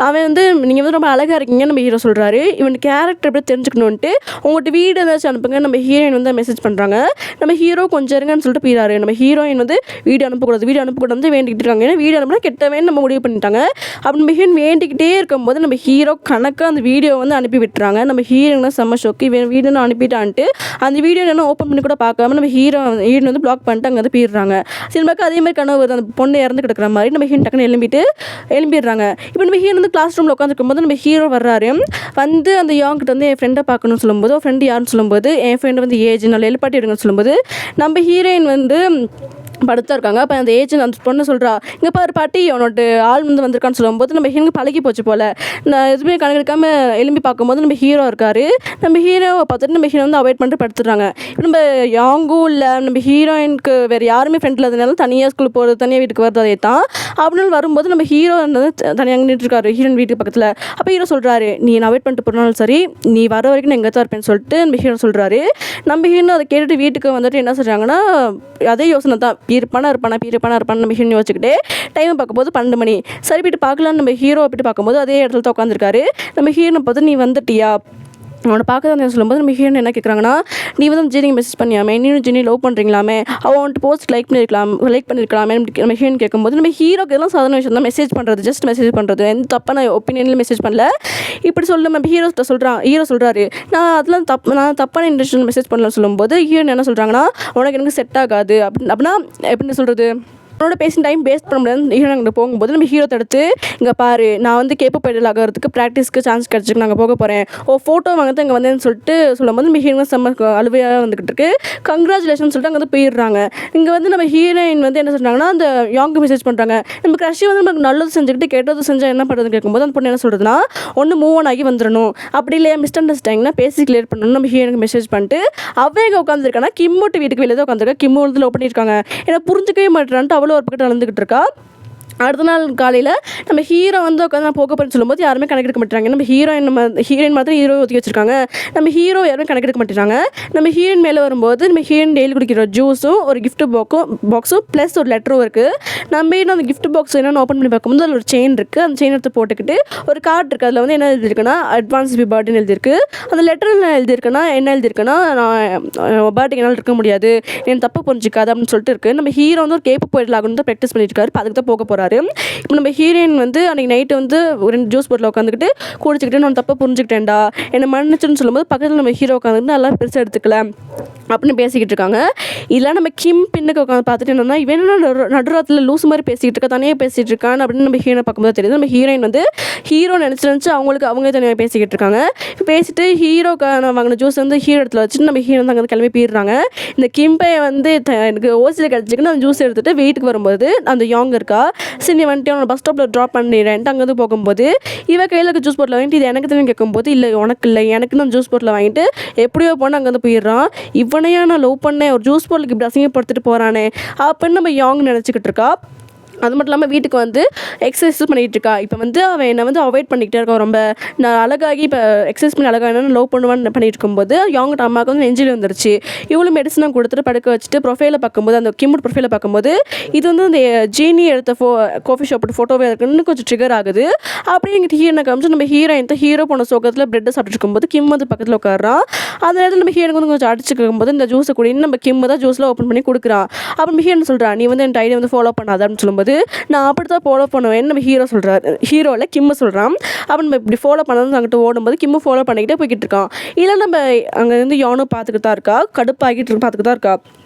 அவன் வந்து நீங்கள் வந்து ரொம்ப அழகாக இருக்கீங்கன்னு நம்ம ஹீரோ சொல்கிறாரு. இவன் கேரக்டர் எப்படி தெரிஞ்சுக்கணுன்ட்டு உங்கள்கிட்ட வீடு ஏதாச்சும் அனுப்புங்க நம்ம ஹீரோயின் வந்து மெசேஜ் பண்ணுறாங்க. நம்ம ஹீரோ கொஞ்சம் இருங்கன்னு சொல்லிட்டு போயிடாரு. நம்ம ஹீரோயின் வந்து வீடு அனுப்பக்கூடாது வேண்டிக்கிட்டு இருக்காங்க. ஏன்னா வீடு அனுப்புனா கெட்டவே நம்ம முடிவு பண்ணிட்டாங்க. அப்படி நம்ம ஹீரோயின் வேண்டிக்கிட்டே இருக்கும்போது நம்ம ஹீரோ கணக்காக அந்த வீடியோ வந்து அனுப்பி விட்டுறாங்க. நம்ம ஹீரோயினா செம்ம ஷோக்கு இவன் வீடுன்னு அனுப்பிட்டான்ட்டு அந்த வீடியோ என்ன ஓப்பன் பண்ணி கூட பார்க்காம நம்ம ஹீரோயின் வந்து பிளாக் பண்ணிட்டு அங்கே வந்து போயிடுறாங்க. சினிமாக்கு அதே மாதிரி கனவு வருது, அந்த பொண்ணு இறந்து கிடக்குற மாதிரி நம்ம ஹீரோ டக்குன்னு எழும்பிடுறாங்க. இப்போ நம்ம ஹீரோ வந்து கிளாஸ் ரூமில் உட்காந்துருக்கும் போது நம்ம ஹீரோ வர்றாரு. வந்து அந்த யாங்கிட்ட வந்து என் ஃப்ரெண்டை பார்க்கணும்னு சொல்லும்போது ஃப்ரெண்டு யாருன்னு சொல்லும்போது என் ஃப்ரெண்டு வந்து ஏஜ் நல்லா எழுப்பாட்டி எடுங்கன்னு சொல்லும்போது நம்ம ஹீரோயின் வந்து படுத்தா இருக்காங்க. அப்போ அந்த ஏஜென்ட் அந்த பொண்ணு சொல்கிறா இங்கே பாரு பாட்டி அவனோட ஆள் வந்து வந்திருக்கான்னு சொல்லும்போது நம்ம ஹீரோக்கு பழகி போச்சு போல். நான் எதுவுமே கணக்கெடுக்காமல் எழும்பி பார்க்கும்போது நம்ம ஹீரோ இருக்கார். நம்ம ஹீரோவை பார்த்துட்டு நம்ம ஹீரோ வந்து அவாய்ட் பண்ணிட்டு படுத்துடுறாங்க. இப்போ நம்ம யாங்கும் இல்லை நம்ம ஹீரோயினுக்கு வேறு யாருமே ஃப்ரெண்டில் இருந்தனால தனியாக ஸ்கூலுக்கு போகிறது தனியாக வீட்டுக்கு வருது அதே தான். அப்படின்னு வரும்போது நம்ம ஹீரோ வந்து தனியாக நின்றுட்டு இருக்காரு ஹீரோயின் வீட்டுக்கு பக்கத்தில். அப்போ ஹீரோ சொல்கிறாரு நீ நான் அவாய்ட் பண்ணிட்டு போனாலும் சரி நீ வர வரைக்கும் நான் எங்கே தான் இருப்பேன்னு சொல்லிட்டு நம்ம ஹீரோ சொல்கிறாரு. நம்ம ஹீரோ அதை கேட்டுட்டு வீட்டுக்கு வந்துட்டு என்ன சொல்கிறாங்கன்னா அதே யோசனை தான் இருப்பானா நம்ம ஹீரோ வச்சுக்கிட்டு டைமை பார்க்கும்போது 12 மணி. சரி போய்ட்டு பார்க்கலான்னு நம்ம ஹீரோ போய்ட்டு பார்க்கும்போது அதே இடத்துல தான் உட்காந்துருக்காரு. நம்ம ஹீரோனை பார்த்து நீ வந்துட்டியா அவனை பார்க்க தான் சொல்லும்போது நம்ம ஹீரோன் என்ன கேட்குறாங்கன்னா நீ வந்து ஜீனிக்கு மெசேஜ் பண்ணியாமே நீனும் ஜீனி லவ் பண்ணுறீங்களாமே அவன் வந்துட்டு போஸ்ட் லைக் பண்ணியிருக்கலாமே நம்ம ஹீரோன் கேட்கும்போது நம்ம ஹீரோக்கு எல்லாம் சாதாரண விஷயம் தான் மெசேஜ் பண்ணுறது ஜஸ்ட் மெசேஜ் பண்ணுறது எந்த தப்பான ஒப்பீனியனில் மெசேஜ் பண்ணல. இப்படி சொல்ல நம்ம ஹீரோ சொல்கிறாரு நான் தப்பான இன்டென்ஷன் மெசேஜ் பண்ணலன்னு சொல்லும்போது ஹீரோன் என்ன சொல்கிறாங்கன்னா உனக்கு எனக்கு செட் ஆகாது அப்படின்னா எப்படின்னு சொல்கிறது அவனோட பேசின டைம் வேஸ்ட் பண்ண முடியாது. ஹீரோ அங்கே போகும்போது நம்ம ஹீரோ தடுத்து இங்கே பாரு நான் வந்து கேப்பப் ஐடல் ஆகிறதுக்கு ப்ராக்டிஸ்க்கு சான்ஸ் கிடச்சிருக்கு நாங்கள் போக போகிறேன் ஃபோட்டோ வாங்கதான் இங்கே வந்தேன்னு சொல்லிட்டு சொல்லும்போது நம்ம ஹீரோ செம்ம அழுவையாக வந்துக்கிட்டு இருக்கு. கங்க்ராச்சுலேஷன் சொல்லிட்டு அங்கே வந்து போயிடுறாங்க. இங்கே வந்து நம்ம ஹீரோயின் வந்து என்ன சொல்கிறாங்கன்னா அந்த யாங்கு மெசேஜ் பண்ணுறாங்க நம்ம க்ரஷ் வந்து நமக்கு நல்லது செஞ்சுக்கிட்டு கெட்டது செஞ்சால் என்ன பண்ணுறதுன்னு கேட்கும்போது அந்த பொண்ணு என்ன சொல்கிறதுனா ஒன்று மூவ் ஆன் ஆகி வந்துடணும் அப்படி இல்லையா மிஸ் அண்டர்ஸ்டாண்டிங்னா பேசி கிளியர் பண்ணணும். நம்ம ஹீரோனுக்கு மெசேஜ் பண்ணிட்டு அவன் எங்கே உட்காந்துருக்கானா கிம்மோட்டு வீட்டுக்கு வெளியே தான் உட்காந்துருக்கா. கிம்மு வந்து லவ் பண்ணியிருக்காங்க ஏன்னா புரிஞ்சிக்கவே மாட்டேறான்ட்டு அவ்வளோ ஒரு பக்கத்தில் நடந்துக்கிட்டு இருக்கா. அடுத்த நாள் காலையில் நம்ம ஹீரோ வந்து உட்காந்து நான் போக போகிறேன்னு சொல்லும்போது யாருமே கணக்கெடுக்க மாட்டாங்க. நம்ம ஹீரோயின் மாத்திரம் ஹீரோ ஒதுக்கி வச்சிருக்காங்க. நம்ம ஹீரோ யாருமே கணக்கெடுக்க மாட்டேறாங்க. நம்ம ஹீரோயின் மேலே வரும்போது நம்ம ஹீரோயின் டெய்லி குடிக்கிற ஜூஸும் ஒரு கிஃப்ட் பாக்ஸும் ப்ளஸ் ஒரு லெட்டரும் இருக்குது. நம்ம இன்னும் அந்த கிஃப்ட் பாக்ஸ் என்னென்னு ஓப்பன் பண்ணி பார்க்கும்போது அதில் ஒரு செயின் இருக்குது. அந்த செயின் எடுத்து போட்டுக்கிட்டு ஒரு கார்டு இருக்குது. அதில் வந்து என்ன எழுதியிருக்குன்னா அட்வான்ஸ் ஹாப்பி பர்த்டேன்னு எழுதியிருக்கு. அந்த லெட்டரில் என்ன எழுதியிருக்குன்னா நான் பர்த்டேக்கு என்னால் இருக்க முடியாது என் தப்பு புரிஞ்சிக்காது அப்படின்னு சொல்லிட்டு இருக்குது. நம்ம ஹீரோ வந்து ஒரு கேப்பு போயிடலாகணும் தான் ப்ராக்டிஸ் பண்ணிட்டு இருக்காரு. அதுக்கு தான் போக போகிறாரு. போகிறாரு. இப்போ நம்ம ஹீரோயின் வந்து அன்றைக்கி நைட்டு வந்து ஒரு 2 ஜூஸ் போட்டில் உட்காந்துக்கிட்டு குடிச்சிக்கிட்டு நான் தப்பாக புரிஞ்சுக்கிட்டேன்டா என்னை மன்னிச்சுன்னு சொல்லும்போது பக்கத்தில் நம்ம ஹீரோ உட்காந்துக்கிட்டு நல்லா பெருசாக எடுத்துக்கல அப்படின்னு பேசிக்கிட்டு இருக்காங்க. இதெல்லாம் நம்ம கிம் பின்னுக்கு உட்காந்து பார்த்துட்டு என்னன்னா இவன் நடுராத்தில் லூஸ் மாதிரி பேசிக்கிட்டு இருக்கா, தனியாக பேசிகிட்டு இருக்கான்னு அப்படின்னு நம்ம ஹீரோனை பார்க்கும்போது தெரியுது. நம்ம ஹீரோயின் வந்து ஹீரோ நினச்சி அவங்களே தனியாக பேசிக்கிட்டு இருக்காங்க. பேசிட்டு ஹீரோக்கான வாங்கின ஜூஸ் வந்து ஹீரோ இடத்துல வச்சுட்டு நம்ம ஹீரோ வந்து அங்கே கிளம்பி போயிடுறாங்க. இந்த கிம்பை வந்து எனக்கு ஓசியில் கிடச்சிக்கின்னு அந்த ஜூஸ் எடுத்துகிட்டு வீட்டுக்கு வரும்போது அந்த யாங் இருக்கா, சரி நீ வந்துட்டு அவனை பஸ் ஸ்டாப்பில் ட்ராப் பண்ணிடுறேன்ட்டு அங்கேருந்து போகும்போது இவன் கையில் இருக்க ஜூஸ் போட்டில் வாங்கிட்டு இது எனக்கு தான் கேட்கும்போது இல்லை உனக்கு இல்லை எனக்குன்னு அந்த ஜூஸ் போட்டில் வாங்கிட்டு எப்படியோ போனால் அங்கேருந்து போயிடுறான். இவனையா நான் லவ் பண்ணேன், ஒரு ஜூஸ் போட்டுக்கு இப்படி அசிங்கப்படுத்திட்டு போகிறானே அப்படின்னு நம்ம யாங் நினச்சிக்கிட்டு இருக்கா. அது மட்டும் இல்லாமல் வீட்டுக்கு வந்து எக்ஸசைஸ் பண்ணிகிட்டு இருக்கா. இப்போ வந்து அவன் என்னை வந்து அவாய்ட் பண்ணிக்கிட்டே இருக்கா. ரொம்ப நான் அழகாகி இப்போ எக்ஸசைஸ் பண்ணி அழகாக லவ் பண்ணுவான்னு பண்ணிட்டு இருக்கும்போது யாங்கிட்ட அம்மாவுக்கு வந்து நெஞ்சில் வந்துருச்சு. இவ்வளோ மெடிசனை கொடுத்துட்டு படுக்க வச்சுட்டு ப்ரொஃபைலை பார்க்கும்போது அந்த கிம்மோட ப்ரொஃபைலை பார்க்கும்போது இது வந்து அந்த ஜீனி எடுத்த காஃபி ஷாப்போட ஃபோட்டோவே இருக்குன்னு கொஞ்சம் ட்ரிகர் ஆகுது. அப்படியே எங்கிட்ட ஹீரோனை காமிச்சு நம்ம ஹீரோ போன சோகத்தில் பிரெட்டை சாப்பிட்டு இருக்கும்போது கிம் வந்து பக்கத்தில் உட்காடுறான். அந்த நேரத்தில் நம்ம ஹீரோனுக்கு வந்து கொஞ்சம் அடிச்சுக்கும் போது இந்த ஜூஸை குடின்னு நம்ம கிம் தான் ஜூஸில் ஓப்பன் பண்ணி கொடுக்குறான். அப்புறம் ஹீரோன்னு சொல்கிறான் நீ வந்து என் ஐடியா வந்து ஃபாலோ பண்ணாதான்னு சொல்லும்போது நான் அப்படி தான் ஃபாலோ பண்ணுவேன் நம்ம ஹீரோ சொல்கிறார். ஹீரோவில் கிம்மு சொல்கிறான். அப்போ நம்ம இப்படி ஃபாலோ பண்ணதுன்னு அங்கிட்ட ஓடும்போது கிம்மு ஃபாலோ பண்ணிக்கிட்டே போய்கிட்டு இருக்கான். இல்லை நம்ம அங்கே இருந்து யானும் பார்த்துக்கிட்டு தான் இருக்கா, கடுப்பாகிட்டு பார்த்துக்கிட்டு தான் இருக்கா.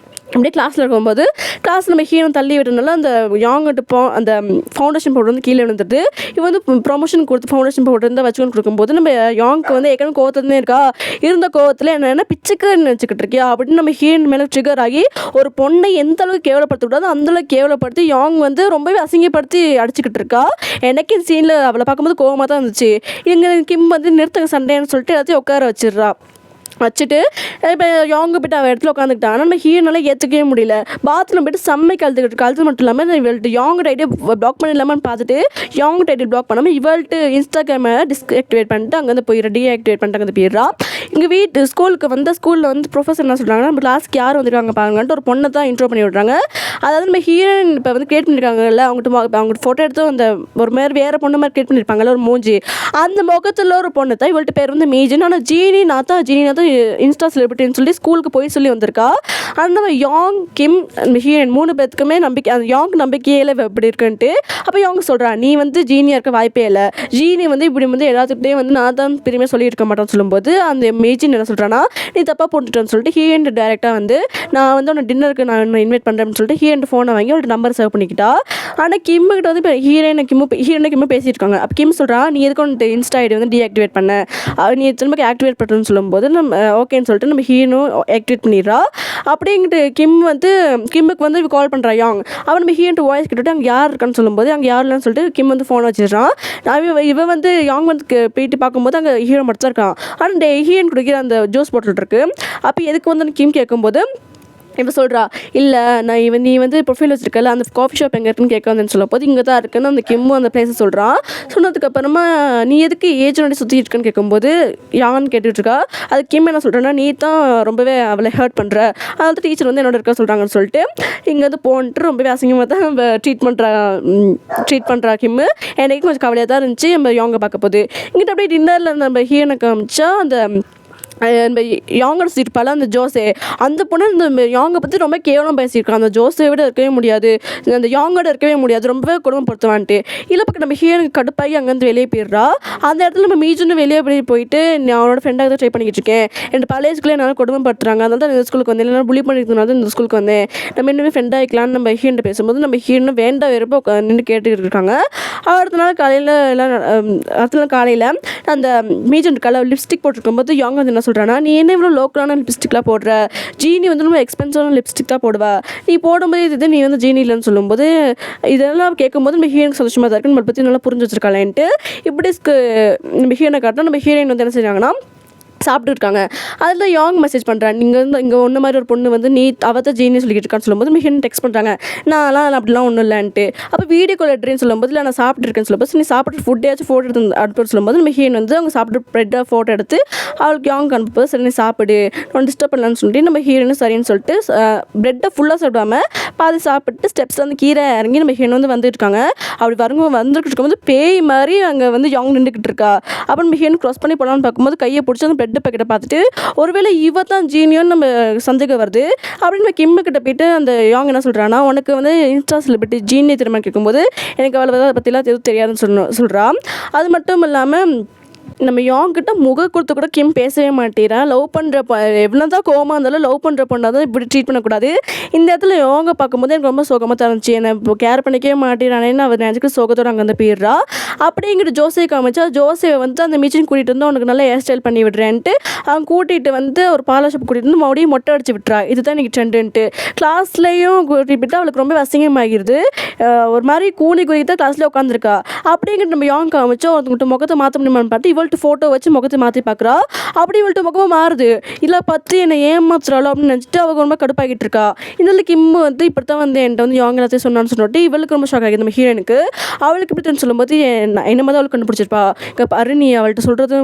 அப்படியே கிளாஸில் இருக்கும்போது கிளாஸ் நம்ம ஹீரோ தள்ளி விட்டனால அந்த யாங்கிட்ட அந்த ஃபவுண்டேஷன் பவுடர் வந்து கீழே விழுந்துட்டு இவன் வந்து ப்ரொமோஷன் கொடுத்து ஃபவுண்டேஷன் பவுடர் இருந்தால் வச்சுக்கொண்டு கொடுக்கும்போது நம்ம யாங்க்கு வந்து ஏற்கனவே கோவத்துலேயே இருக்கா. இருந்த கோவத்தில் என்ன பிச்சுக்கு நினச்சிக்கிட்டு இருக்கியா அப்படின்னு நம்ம ஹீரோயின் மேலே ட்ரிகர் ஆகி ஒரு பொண்ணை எந்த அளவுக்கு கேவலப்படுத்தக்கூடாது அந்தளவுக்கு கேவலப்படுத்தி யாங் வந்து ரொம்பவே அசிங்கப்படுத்தி அடிச்சுக்கிட்டு இருக்கா. எனக்கு இந்த சீனில் அவளை பார்க்கும்போது கோவமாக தான் இருந்துச்சு. இங்கே கிம் வந்து நிறுத்துங்க சண்டைன்னு சொல்லிட்டு எல்லாத்தையும் உட்கார வச்சுட்டு இப்போ யாங்க போய்ட்டு அவள் இடத்துல உட்காந்துக்கிட்டான். ஆனால் நம்ம ஹீரோனால ஏற்றுக்கவே முடியல. பாத்ரூம் போய்ட்டு செம்மைக்கு கழுது மட்டும் இல்லாமல் இவள்கிட்ட யாங்கோட ஐடியா பிளாக் பண்ணிடலாமான்னு பார்த்துட்டு யாங்கோட ஐடியா பிளாக் பண்ணாமல் இவள்கிட்ட இன்ஸ்டாகிராமை டிஸ்ஆக்டிவேட் பண்ணிட்டு அங்கேருந்து போயிடுறா, டீஆக்டிவேட் பண்ணிட்டு அங்கே போயிடுறா. இங்கே ஸ்கூலில் வந்து ப்ரொஃபஸர் என்ன சொல்கிறாங்கன்னா நம்ம கிளாஸ்க்கு யார் வந்துருக்காங்க பாருங்கன்ட்டு ஒரு பொண்ணை தான் இன்ட்ரோ பண்ணி விட்றாங்க. அதாவது நம்ம ஹீரோயின் இப்போ வந்து கிரியேட் பண்ணியிருக்காங்கல்ல அவங்கள்ட்ட ஃபோட்டோ எடுத்து அந்த ஒரு மாதிரி வேறு பொண்ணு மாதிரி கிரியேட் பண்ணியிருப்பாங்கல்ல ஒரு மூஞ்சி அந்த முகத்தில் ஒரு பொண்ணு தான் இவள்கிட்ட பேர் வந்து மேஜின். ஆனால் ஜீனி நாத்தா இன்ஸ்டா செலிபிரிட்டின்னு சொல்லி ஸ்கூலுக்கு போய் சொல்லி வந்திருக்கா. ஆனால் நம்ம யாங் கிம் ஹீரோயின் 3 பேத்துக்குமே நம்பிக்கை அந்த யாங் நம்பிக்கையில் எப்படி இருக்குன்ட்டு அப்போ யாங் சொல்கிறா நீ வந்து ஜீனியாக இருக்க வாய்ப்பே இல்லை, ஜீனி வந்து இப்படி வந்து எல்லாத்துக்கிட்டே வந்து நான் தான் பெருமையாக சொல்லியிருக்க மாட்டேன்னு சொல்லும்போது அந்த மேஜின் என்ன சொல்கிறான்னா நீ தப்பாக போட்டுட்டேன்னு சொல்லிட்டு ஹீரோயின் டேரெக்டாக வந்து நான் வந்து உன்னை டின்னருக்கு நான் இன்வைட் பண்ணுறேன்னு சொல்லிட்டு ஹீரோயின் ஃபோனை வாங்கி அவள்கிட்ட நம்பர் சேவ் பண்ணிக்கிட்டா. ஆனால் கிம்முக்கிட்ட வந்து இப்போ ஹீரோயினை கிம்மு பேசியிருக்காங்க. அப்போ கிம் சொல்கிறா நீ எதுக்கு உன்ட்டு இன்ஸ்டா ஐடி வந்து டீஆக்டிவேட் பண்ண, நீ திரும்ப ஆக்டிவேட் பண்ணுறேன்னு சொல்லும்போது நம்ம ஓகேன்னு சொல்லிட்டு நம்ம ஹீரோனும் ஆக்டிவேட் பண்ணிடுறா. அப்படிங்கிட்டு கிம்முக்கு வந்து கால் பண்ணுறா யாங். அவன் நம்ம ஹீரோன்ட்டு வாய்ஸ் கேட்டுவிட்டு அங்கே யார் இருக்கான்னு சொல்லும்போது அங்கே யார் இல்லைன்னு சொல்லிட்டு கிம் வந்து ஃபோன் வச்சிடுறான். இவன் வந்து யாங் வந்து போயிட்டு பார்க்கும்போது அங்கே ஹீரோ மட்டும் தான் இருக்கான். ஆனால் ஹீரோன் குடிக்கிற அந்த ஜூஸ் போட்டுட்டு இருக்கு. அப்போ எதுக்கு வந்து கிம் கேட்கும்போது இப்போ சொல்கிறா இல்லை நான் நீ வந்து ப்ரொஃபைல் வச்சுருக்கல அந்த காஃபி ஷாப் எங்கே இருக்குன்னு கேட்க வந்துன்னு சொல்லும் போது இங்கே தான் இருக்குன்னு அந்த கிம்மு அந்த பிளேஸை சொல்கிறான். சொன்னதுக்கப்புறமா நீ எதுக்கு ஏஜென்ட் சுற்றி இருக்குன்னு கேட்கும்போது யான்னு கேட்டுட்ருக்கா. அது கிம் என்ன சொல்கிறேன்னா நீ தான் ரொம்பவே அவளை ஹர்ட் பண்ணுற, அதனால டீச்சர் வந்து என்னோட இருக்க சொல்கிறாங்கன்னு சொல்லிட்டு இங்கேருந்து போன்ட்டு ரொம்பவே அசிங்கமாக தான் நம்ம ட்ரீட் பண்ணுறா கிம்மு. எனக்கு கொஞ்சம் கவலையாக தான் இருந்துச்சு நம்ம யாங்க பார்க்க போது. இங்கிட்ட அப்படியே டின்னரில் நம்ம ஹீரோனை காமிச்சா அந்த யாங்கோட இருப்பாள் அந்த ஜோஸே அந்த பொண்ணு இந்த யாங்கை பற்றி ரொம்ப கேவலம் பேசியிருக்கான். அந்த ஜோஸை விட இருக்கவே முடியாது, அந்த யாங்கோட இருக்கவே முடியாது, ரொம்பவே கொடுமைப்படுத்துவான்ட்டு. இல்லை பக்கம் நம்ம ஹீரோனுக்கு கடுப்பாகி அங்கேருந்து வெளியே போயிடுறா. அந்த இடத்துல நம்ம மீஜுன்னு வெளியே போயிட்டு நான் அவனோட ஃப்ரெண்டாக தான் ட்ரை பண்ணிக்கிட்டு இருக்கேன், என் பழைய ஸ்கூலில் என்னால் கொடுமைப்படுத்துறாங்க, அதனால தான் இந்த ஸ்கூலுக்கு வந்தேன், இல்லைனா புள்ளி பண்ணிக்கிறதுனால தான் இந்த ஸ்கூலுக்கு வந்தேன், நம்ம இன்னுமே ஃப்ரெண்டாக இருக்கலான்னு நம்ம ஹீரோன்ட்ட பேசும்போது நம்ம ஹீரோன்னு வேண்டாம் வெறுப்போ நின்று கேட்டுக்கிட்டு இருக்காங்க. அடுத்த நாள் காலையில் அந்த மீஜன் கலர் லிப்ஸ்டிக் போட்டிருக்கும்போது யாங் வந்து என்ன சொல்கிறான்னா நீ என்ன இவ்வளோ லோக்கலான லிப்ஸ்டிக்லாம் போடுற, ஜீனி வந்து ரொம்ப எக்ஸ்பென்சிவான லிப்ஸ்டிக் தான் போடுவா, நீ போடும்போது இது நீ வந்து ஜீனி இல்லைன்னு சொல்லும்போது இதெல்லாம் கேட்கும்போது நம்ம ஹீரோனுக்கு சந்தோஷமாக தான் இருக்குன்னு நம்மளை பற்றி நல்லா புரிஞ்சு வச்சிருக்காளேன்ட்டு இப்படி நம்ம ஹீரோனை காட்டினா நம்ம ஹீரோயின் வந்து என்ன செய்றாங்கன்னா சாப்பிட்டு இருக்காங்க. அதில் யாங் மெசேஜ் பண்ணுறான் நீங்கள் வந்து இங்கே ஒன்று மாதிரி ஒரு பொண்ணு வந்து நீ அவத்த ஜீனி சொல்லிக்கிட்டு இருக்கான்னு சொல்லும்போது மிஷின் டெக்ஸ்ட் பண்ணுறாங்க நான் அப்படிலாம் ஒன்றும் இல்லைன்ட்டு. அப்போ வீடியோ கால் எடுறேன்னு சொல்லும்போது இல்லை நான் சாப்பிட்டுருக்கேன்னு சொல்லும்போது நீ சாப்பிட்டு ஃபுட்டேயாச்சும் ஃபோட்டோ எடுத்து அடுப்பு சொல்லும்போது மிஷின் வந்து அவங்க சாப்பிட்டு ப்ரெட்டாக ஃபோட்டோ எடுத்து அவளுக்கு யாங் அனுப்பும்போது சரி நீ சாப்பிடு நான் டிஸ்டர்ப் பண்ணலான்னு சொல்லிட்டு நம்ம ஹீரோன்னு சரின்னு சொல்லிட்டு ப்ரெட்டை ஃபுல்லாக சாப்பிடாமல் பாதி சாப்பிட்டு ஸ்டெப்ஸ் வந்து கீரை இறங்கி நம்ம ஹீரோயின் வந்து வந்துருக்காங்க. அப்படி வந்துக்கிட்டு இருக்கும்போது பேய் மாதிரி அங்கே வந்து யாங் நின்றுக்கிட்டு இருக்கா. அப்போ நம்ம ஹீரோயின் க்ராஸ் பண்ணி போகலான்னு பார்க்கும்போது கையை பிடிச்சி அந்த பிரெட் பேக்கெட்டை பார்த்துட்டு ஒருவேளை இவ தான் ஜீனியோன்னு நம்ம சந்தேகம் வருது. அப்படின்னு நம்ம கிம்மு கிட்ட போயிட்டு அந்த யாங் என்ன சொல்கிறான்னா, உனக்கு வந்து இன்ஸ்டா செலிபிரிட்டி ஜீனி திரும்ப கேட்கும்போது எனக்கு அவளை அதை பற்றிலாம் எதுவும் தெரியாதுன்னு சொல்கிறான். அது மட்டும் இல்லாமல் நம்ம யாங்கிட்ட முக கொடுத்து கூட கிம் பேசவே மாட்டேறான். லவ் பண்ணுற எவ்வளோ தான் கோவமாக இருந்தாலும் லவ் பண்ணுற பொண்ணாக தான் இப்படி ட்ரீட் பண்ணக்கூடாது. இந்த இடத்துல யோங்க பார்க்கும்போது எனக்கு ரொம்ப சோகமாக தரஞ்சி. என்னை இப்போ கேர் பண்ணிக்கவே மாட்டேறானேன்னு அவர் நினச்சிட்டு சோகத்தோடு அங்கே வந்து போயிடுறா. அப்படிங்கிற ஜோசே காமிச்சா ஜோசேவை வந்து அந்த மீச்சின் கூட்டிகிட்டு வந்து அவனுக்கு நல்லா ஹேர் ஸ்டைல் பண்ணி விடுறேன்ட்டு அவன் கூட்டிகிட்டு வந்து ஒரு பார்லர் ஷாப் கூட்டிகிட்டு வந்து மறுபடியும் மொட்டை அடிச்சு விட்டுறா. இதுதான் இன்றைக்கி ட்ரெண்டுன்ட்டு கிளாஸ்லேயும் கூட்டிகிட்டு அவளுக்கு ரொம்ப அசிங்கமாகிடுது. ஒரு மாதிரி கூலி குறித்து தான் கிளாஸில் உட்காந்துருக்கா. அப்படிங்கிற நம்ம யாங் காமிச்சா ஒருத்தங்கிட்ட முகத்தை மாற்ற முடியுமான்னு பார்த்து இவள்கிட்ட ஃபோட்டோ வச்சு முகத்தை மாற்றி பார்க்குறா. அப்படி இவள்கிட்ட முகமாக மாறுது. இல்லை பற்றி என்னை ஏமாத்துறாளோ அப்படின்னு நினச்சிட்டு அவள் ரொம்ப கடுப்பாகிட்டு இருக்கா. இதில் கிம்மு வந்து இப்படி தான் வந்து என்கிட்ட வந்து யாங் எல்லாத்தையும் சொன்னான்னு சொல்லிட்டு இவளுக்கு ரொம்ப ஷாக் ஆகிது. நம்ம ஹீரோனுக்கு அவளுக்கு இப்படின்னு சொல்லும்போது என்ன மாதிரி அவளுக்கு கண்டுபிடிச்சிருப்பா. இங்கே பாரு நீ அவள்கிட்ட சொல்கிறது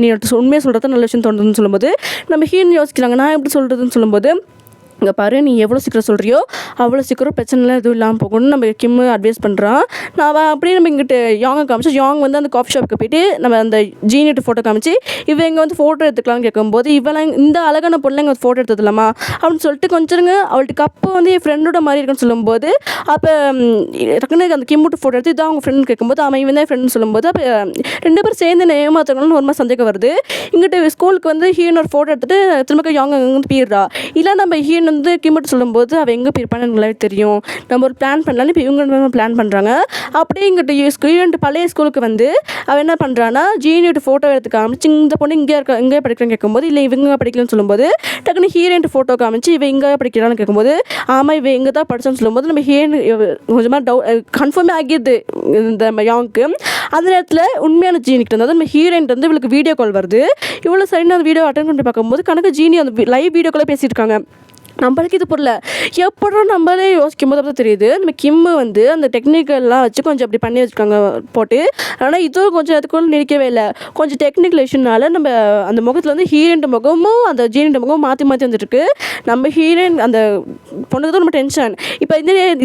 நீ அவள்கிட்ட உண்மையாக சொல்கிறது நல்ல விஷயம் தோணுதுன்னு சொல்லும்போது நம்ம ஹீரோன் யோசிக்கிறாங்க நான் எப்படி சொல்கிறதுன்னு சொல்லும்போது இங்கே பாரு நீ எவ்வளோ சீக்கிரம் சொல்கிறியோ அவ்வளோ சீக்கிரம் பிரச்சனைலாம் எதுவும் இல்லாமல் போகணும்னு நம்ம கிம்மு அட்வைஸ் பண்ணுறான். நான் அப்படியே நம்ம இங்கிட்டு யாங்கை காமிச்சு யாங் வந்து அந்த காஃபி ஷாப்புக்கு போயிட்டு நம்ம அந்த ஜீனிட்டு ஃபோட்டோ காமிச்சு இவன் இங்கே வந்து ஃபோட்டோ எடுத்துக்கலாம்னு கேட்கும்போது இவெல்லாம் இந்த அழகான பொண்ணு இங்கே ஃபோட்டோ எடுத்துடலாமா அப்படின்னு சொல்லிட்டு கொஞ்சங்க அவள்கிட்ட கப்பு வந்து என் ஃப்ரெண்டோட மாதிரி இருக்குன்னு சொல்லும்போது அப்போ டக்குனு அந்த கிம்முட்டு ஃபோட்டோ எடுத்து இதான் அவங்க ஃப்ரெண்ட் கேட்கும்போது அவன் இவன் தான் ஃப்ரெண்ட்னு சொல்லும்போது அப்போ ரெண்டு பேரும் சேர்ந்து ஏமாத்தணும்னு ஒரு மாதிரி சந்தேகம் வருது. இங்கிட்ட ஸ்கூலுக்கு வந்து ஹீரோன் ஒரு ஃபோட்டோ எடுத்துட்டு திரும்ப யாங் அங்கே வந்து போயிடுறா. இல்லை நம்ம ஹீரோன் வந்து கிம்மிட்டு சொல்லும்போது அவள் எங்கே போயிருப்பான்னு எனக்கு நல்லாவே தெரியும். நம்ம ஒரு பிளான் பண்ணலான்னு இப்போ இவங்க பிளான் பண்ணுறாங்க. அப்படியே இங்கிட்ட பழைய ஸ்கூலுக்கு வந்து அவள் என்ன பண்ணுறான்னா ஜீனியோட ஃபோட்டோ எடுத்து காமிச்சு இந்த பொண்ணு இங்கே படிக்கிறேன்னு கேட்கும்போது இல்லை இவங்க படிக்கலன்னு சொல்லும்போது டக்குனு ஹீரோயின் ஃபோட்டோ காமிச்சு இவன் இங்கே படிக்கிறான்னு கேட்கும்போது ஆமாம் இவன் எங்கே தான் படித்தான்னு சொல்லும்போது நம்ம ஹீரோயின் கொஞ்சமாக கன்ஃபார்மே ஆகிடுது இந்த யாங்க்கு. அந்த நேரத்தில் உண்மையான ஜீனிக்கிட்ட இருந்தால் நம்ம ஹீரோயின் வந்து இவளுக்கு வீடியோ கால் வருது. இவ்வளோ சரின்னு அந்த வீடியோ அட்டன் பண்ணி பார்க்கும்போது கணக்கு ஜீனி அந்த லைவ் வீடியோ காலே பேசியிருக்காங்க. நம்மளுக்கு இது புரியல. எப்போ நம்மளே யோசிக்கும் போது அப்போ தெரியுது நம்ம கிம்மு வந்து அந்த டெக்னிக்கல்லாம் வச்சு கொஞ்சம் அப்படி பண்ணி வச்சுருக்காங்க போட்டு. ஆனால் இதுவும் கொஞ்சம் அதுக்குள்ள நிற்கவே இல்லை. கொஞ்சம் டெக்னிக்கல் இஷ்யூனால நம்ம அந்த முகத்தில் வந்து ஹீரோயின் முகமும் அந்த ஜீனியோட முகமும் மாற்றி வந்துட்டுருக்கு. நம்ம ஹீரோயின் அந்த பொண்ணுக்கு தான் ரொம்ப டென்ஷன். இப்போ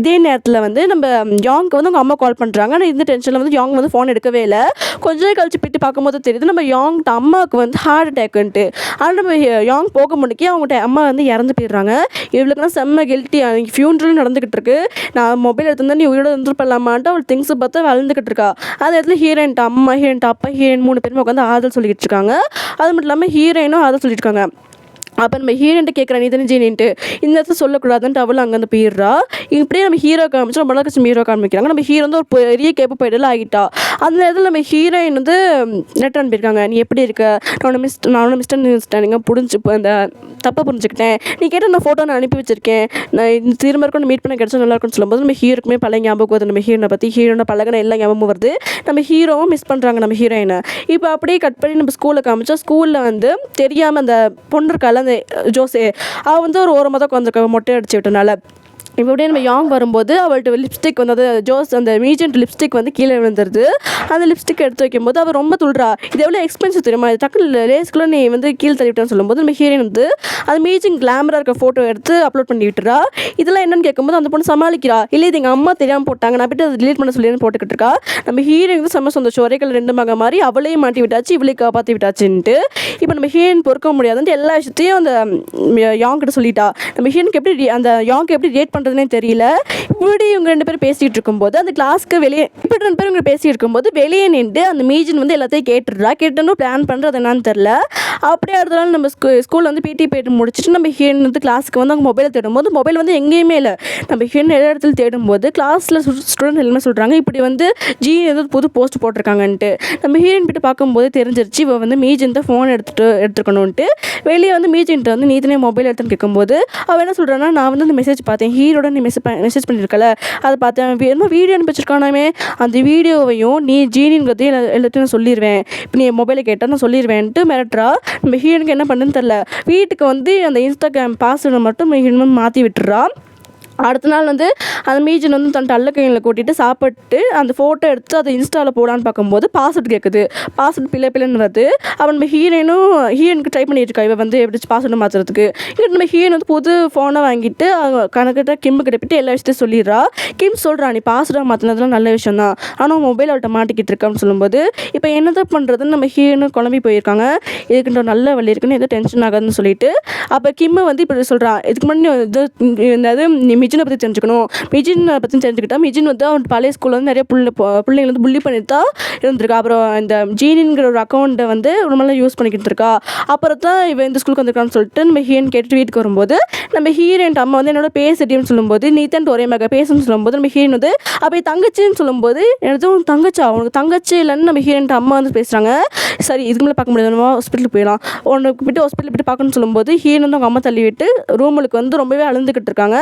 இதே நேரத்தில் வந்து நம்ம யாங்க்கு வந்து அவங்க அம்மா கால் பண்ணுறாங்க. ஆனால் இந்த டென்ஷனில் வந்து யாங் வந்து ஃபோன் எடுக்கவே இல்லை. கொஞ்ச நேரம் கழிச்சு போய்ட்டு பார்க்கும்போது தெரியுது நம்ம யாங்கிட்ட அம்மாவுக்கு வந்து ஹார்ட் அட்டாக்குன்ட்டு. ஆனால் நம்ம யாங் போக முடிக்கி அவங்கள்ட்ட அம்மா வந்து இறந்து போயிடுறாங்க. இவளுக்குலாம் செம்ம கில்ட்டி. ஃபியூனரல் நடந்துக்கிட்டு இருக்கு. நான் மொபைல் எடுத்துருந்தா நீ உயிரோட இருந்துருப்பலாமான்ட்டு அவள் திங்ஸை பார்த்து வளர்ந்துக்கிட்டு இருக்கா. அந்த இடத்துல ஹீரோயின்ட்ட அம்மா ஹீரோயின்ட்ட அப்பா ஹீரோயின் 3 பேருமே உட்காந்து ஆறுதல் சொல்லிக்கிட்டு இருக்காங்க. அது மட்டும் இல்லாமல் ஹீரோயினும் ஆறுதல் சொல்லிட்டு இருக்காங்க. அப்போ நம்ம ஹீரோன்ட்டு கேட்குறேன் நீ தானே ஜீனின்ட்டு இந்த இடத்துல சொல்லக்கூடாதுன்ட்டு அவளும் அங்கேருந்து போயிடுறா. இப்படியே நம்ம ஹீரோ காமிச்சு ரொம்ப நாள் கழிச்சு ஹீரோ காமிக்கிறாங்க. நம்ம ஹீரோ வந்து ஒரு பெரிய கேப்பைடெல்லாம் ஆகிட்டா. அந்த நேரத்தில் நம்ம ஹீரோயின் வந்து லெட்டர் அனுப்பியிருக்காங்க. நீ எப்படி இருக்க நான் மிஸ்டர் நீங்கள் புரிஞ்சு அந்த தப்பை புரிஞ்சுக்கிட்டேன். நீ கேட்டால் நான் ஃபோட்டோ நான் அனுப்பி வச்சிருக்கேன். நான் திரும்ப இருக்கும் மீட் பண்ண கிடச்சா நல்லா இருக்கும்னு சொல்லும்போது நம்ம ஹீரோக்குமே பழைய ஞாபகம் வருது. நம்ம ஹீரோனை பற்றி ஹீரோனை பழகின எல்லா ஞாபகமும் வருது. நம்ம ஹீரோவும் மிஸ் பண்ணுறாங்க நம்ம ஹீரோயினை. இப்போ அப்படியே கட் பண்ணி நம்ம ஸ்கூலில் காமிச்சா ஸ்கூலில் வந்து தெரியாமல் அந்த பொண்ணு இருக்கால அந்த ஜோசே அவள் வந்து ஒரு ஓரமாக தான் உட்காந்துருக்க மொட்டை அடிச்சு விட்டனால. இப்போ அப்படியே நம்ம யாங் வரும்போது அவள்கிட்ட லிப்ஸ்டிக் வந்து அந்த மீஜென்ட் லிப்ஸ்டிக் வந்து கீழே விழுந்துருது. அந்த லிப்ஸ்டிக் எடுத்து வைக்கும்போது அவள் ரொம்ப துள்ளுறா. இது எவ்வளோ எக்ஸ்பென்சிவ் தெரியுமா, இது டக்குனு லேஸ்க்குள்ளே நீ வந்து கீழே தள்ளிவிட்டான்னு சொல்லும்போது நம்ம ஹீரோயின் வந்து அந்த மீஜிங் கிளாமராக இருக்க ஃபோட்டோ எடுத்து அப்லோட் பண்ணி விட்டுறா. இதெல்லாம் என்னென்னு கேட்கும்போது அந்த பொண்ணு சமாளிக்கிறா. இல்லை இது எங்கள் அம்மா தெரியாமல் போட்டாங்க நான் போய்ட்டு அதை டிலீட் பண்ண சொல்லி போட்டுக்கிட்டு இருக்கா. நம்ம ஹீரோயின் வந்து செம்ம சந்தோஷம். ஒரே கல் 2 மக மாதிரி அவளையும் மாட்டி விட்டாச்சு இவளையும் காப்பாற்றி விட்டாச்சுன்ட்டு. இப்போ நம்ம ஹீரோயின் பொறுக்க முடியாதுன்ட்டு எல்லா விஷயத்தையும் அந்த யாங் கிட்ட சொல்லிட்டா. நம்ம ஹீரோனுக்கு எப்படி அந்த யாங்க்கு எப்படி ரிலேட் பண்ணுறதுனே தெரியல. இப்படி இவங்க 2 பேரும் பேசிகிட்டு இருக்கும்போது அந்த கிளாஸ்க்கு வெளியே இப்படி 2 பேரும் இவங்க பேசிகிட்டு இருக்கும்போது வெளியே நின்று அந்த மீஜன் வந்து எல்லாத்தையும் கேட்டுன்னு பிளான் பண்ணுறது என்னன்னு தெரில. அப்படியே அடுத்த நாள் நம்ம ஸ்கூலில் வந்து பிடி பீரியட் முடிச்சுட்டு நம்ம ஹீரோயின் வந்து கிளாஸுக்கு வந்து அவங்க மொபைலை தேடும்போது மொபைல் வந்து எங்கேயுமே இல்லை. நம்ம ஹீரோயின் எல்லா இடத்துல தேடும்போது கிளாஸில் ஸ்டூடெண்ட் எல்லாமே சொல்கிறாங்க இப்படி வந்து ஏதோ புது போஸ்ட் போட்டிருக்காங்கன்ட்டு. நம்ம ஹீரோயின் போய்ட்டு பார்க்கும்போது தெரிஞ்சிருச்சு இவள் வந்து மீஜன் தான் ஃபோன் எடுத்துக்கணுன்ட்டு. வெளியே வந்து மீஜன்ட்டு வந்து நீத்தனே மொபைல் எடுத்துன்னு கேட்கும்போது அவள் என்ன சொல்கிறான்னா நான் வந்து அந்த மெசேஜ் பார்த்தேன் ஹீரோட நீ மெசேஜ் பண்ணியிருக்கல அதை பார்த்தேன் என்ன வீடியோ அனுப்பிச்சிருக்கானாமே அந்த வீடியோவையும் நீ ஜீனிங்கிறதையும் எல்லாத்தையும் நான் சொல்லிடுவேன். இப்போ நீ மொபைலை கேட்டால் நான் சொல்லிடுவேன்ட்டு மிரட்டுறா. நம்ம ஹீரோனுக்கு என்ன பண்ணுன்னு தெரில. வீட்டுக்கு வந்து அந்த இன்ஸ்டாகிராம் பாஸ்வேர்டை மட்டும் ஹீரோன் மாற்றி விட்டுறா. அடுத்த நாள் வந்து அந்த மீஜன் வந்து தன் டல்ல கையில் கூட்டிகிட்டு சாப்பிட்டு அந்த ஃபோட்டோ எடுத்து அதை இன்ஸ்டாவில் போடான்னு பார்க்கும்போது பாஸ்வேர்டு கேட்குது. பாஸ்வேர்டு பிள்ளைன்னு வருது. அவன் நம்ம ஹீரோனுக்கு ட்ரை பண்ணிட்டு இருக்கா இவன் வந்து எப்படி பாஸ்வேர்டு மாற்றுறதுக்கு. இங்கே நம்ம ஹீரோன் வந்து புது ஃபோனை வாங்கிட்டு கணக்கிட்ட கிம்மு கிட்டப்பிட்டு எல்லா விஷயத்தையும் சொல்லிடுறா. கிம் சொல்கிறா நீ பாஸ்வேர்டாக மாற்றினதுலாம் நல்ல விஷயம் தான், ஆனால் மொபைல் அவள்கிட்ட மாட்டிக்கிட்டு இருக்கான்னு சொல்லும்போது இப்போ என்னதான் பண்ணுறதுன்னு நம்ம ஹீரோனு குழம்பி போயிருக்காங்க. இதுக்குன்ற நல்ல வழி இருக்குன்னு எதுவும் டென்ஷன் ஆகாதுன்னு சொல்லிட்டு அப்போ கிம்மை வந்து இப்படி சொல்கிறான். இதுக்கு முன்னாடி நீ மிஜினை பற்றி தெரிஞ்சுக்கணும். மிஜினை பற்றி தெரிஞ்சுக்கிட்டா மிஜின் வந்து அவன் பழைய ஸ்கூலில் வந்து நிறைய பிள்ளைங்களை வந்து புள்ளி பண்ணிட்டு தான் இருந்திருக்கா. அப்புறம் இந்த ஜீனிங்கிற ஒரு அக்கௌண்ட்டை வந்து ரொம்ப நாள் யூஸ் பண்ணிக்கிட்டு இருக்கா. அப்புறம் தான் இவன் இந்த ஸ்கூலுக்கு வந்திருக்கான்னு சொல்லிட்டு நம்ம ஹீரோயின் கேட்டுட்டு வீட்டுக்கு வரும்போது நம்ம ஹீரோயின் அம்மா வந்து என்னோட பேசிட்டின்னு சொல்லும்போது நீ தான் ஒரே மக பேசுன்னு சொல்லும்போது நம்ம ஹீரோயின் வந்து அப்போ தங்கச்சின்னு சொல்லும்போது எனக்கு உனக்கு தங்கச்சா உனக்கு தங்கச்சி இல்லைன்னு நம்ம ஹீரோயின் அம்மா வந்து பேசுகிறாங்க. சரி இதுக்கு மேலே பார்க்க முடியாது, நம்ம ஹாஸ்பிட்டலுக்கு போயிடலாம், உனக்கு போய்ட்டு ஹாஸ்பிட்டல் போய்ட்டு பார்க்கணும்னு சொல்லும்போது ஹீரோயின் வந்து அவங்க அம்மா தள்ளி விட்டு ரூமுக்கு வந்து ரொம்பவே அழுந்துக்கிட்டு இருக்காங்க.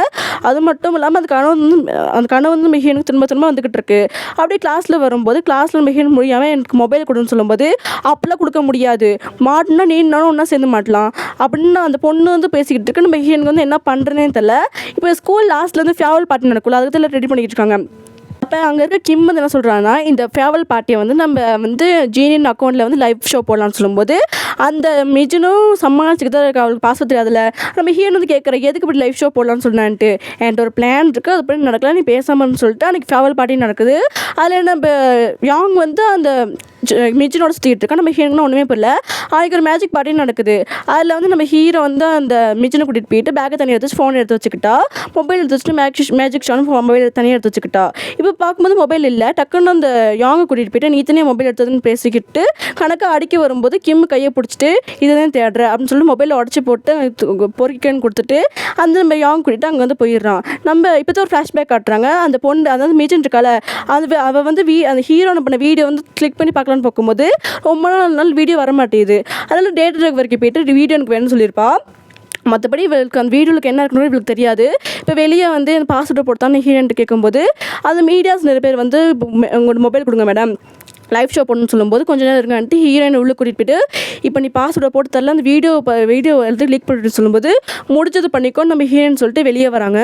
அது மட்டும் இல்லாமல் அந்த கனவு வந்து மிகினுக்கு திரும்ப திரும்ப வந்துக்கிட்டு இருக்கு. அப்படியே கிளாஸில் வரும்போது கிளாஸில் மிகின் முடியாமல் எனக்கு மொபைல் கொடுன்னு சொல்லும்போது அப்பெல்லாம் கொடுக்க முடியாது, மாட்டினா நீ நானும் ஒன்றா சேர்ந்து மாட்டலாம் அப்படின்னு அந்த பொண்ணு வந்து பேசிக்கிட்டு இருக்கு. நம்ம மிகினுக்கு வந்து என்ன பண்ணுறேனே தெரியல. இப்போ ஸ்கூல் லாஸ்ட்டில் வந்து ஃபேர்வெல் பார்ட்டி நடக்கும்ல, அதுக்கு தான் ரெடி பண்ணிக்கிட்டு இருக்காங்க. அப்போ அங்கே இருக்க கிம் வந்து என்ன சொல்கிறாங்கன்னா இந்த ஃபேர்வெல் பார்ட்டியை வந்து நம்ம வந்து ஜீனியன் அக்கௌண்ட்டில் வந்து லைவ் ஷோ போடலான்னு சொல்லும்போது அந்த மிஜுனும் சமாளிச்சுக்கிட்டு தான் இருக்கா, அவளுக்கு பாசம் தெரியாதுல. நம்ம ஹீரோன் வந்து கேட்குற எதுக்கு இப்படி லைவ் ஷோ போடலான்னு சொன்னான்ட்டு என்கிட்ட ஒரு பிளான் இருக்குது, அது பண்ணி நடக்கலாம், நீ பேசாமன்னு சொல்லிட்டு அன்றைக்கி ஃபேர்வெல் பார்ட்டி நடக்குது. அதில் நம்ம யாங் வந்து அந்த மிஜினோட சுற்றிக்கிட்டு இருக்கா. நம்ம ஹீரோனா ஒன்றுமே புரியல. அதுக்கு ஒரு மேஜிக் பார்ட்டி நடக்குது. அதில் வந்து நம்ம ஹீரோ வந்து அந்த மிஜினை கூட்டிகிட்டு போயிட்டு பேக்கை தனியாக எடுத்து ஃபோன் எடுத்து வச்சுக்கிட்டா, மொபைல் எடுத்து வச்சுட்டு மேஜிக் ஷான் மொபைல் தனியாக எடுத்து வச்சுக்கிட்டா. இப்போ பார்க்கும்போது மொபைல் இல்லை. டக்குன்னு அந்த யாங்கை கூட்டிகிட்டு போயிட்டு நீ தனியாக மொபைல் எடுத்ததுன்னு பேசிக்கிட்டு கணக்காக அடிக்க வரும்போது கிம் கையை பிடிச்சிட்டு இதுதான் தேடுற அப்படின்னு சொல்லி மொபைலை உடச்சி போட்டு பொறிக்கன்னு கொடுத்துட்டு அந்த நம்ம யாங் கூட்டிகிட்டு அங்கே வந்து போயிடுறான். நம்ம இப்போ தான் ஒரு ஃப்ளாஷ்பேக் காட்டுறாங்க. அந்த பொண்ணு அதாவது மிஜின் இருக்கால அவள் வந்து அந்த ஹீரோனை பண்ண வீடியோ வந்து கிளிக் பண்ணி பார்க்கலான்னு பார்க்கும்போது ரொம்ப நாள் வீடியோ வர மாட்டேங்குது. அதனால் டேட்டா வரைக்கும் போயிட்டு வீடியோ எனக்கு வேணும்னு சொல்லியிருப்பா. மற்றபடி இவளுக்கு அந்த வீடியோவுக்கு என்ன இருக்கணும் இவளுக்கு தெரியாது. இப்போ வெளியே வந்து என் பாஸ்வேர்டு போட்டான்னு ஹீரோன்ட்டு கேட்கும்போது அந்த மீடியாஸ் நிறைய பேர் வந்து உங்களோட மொபைல் கொடுங்க மேடம் லைவ் ஷோ போடணும்னு சொல்லும்போது கொஞ்சம் நேரம் இருக்கான்ட்டு ஹீரோயின் உள்ளே கூட்டிகிட்டு போயிட்டு இப்போ நீ பாஸ்வேர்டை போட்டு தரல அந்த வீடியோ எடுத்து கிளிக் பண்ணிட்டு சொல்லும்போது முடிச்சது பண்ணிக்கோ நம்ம ஹீரோன்னு சொல்லிட்டு வெளியே வராங்க.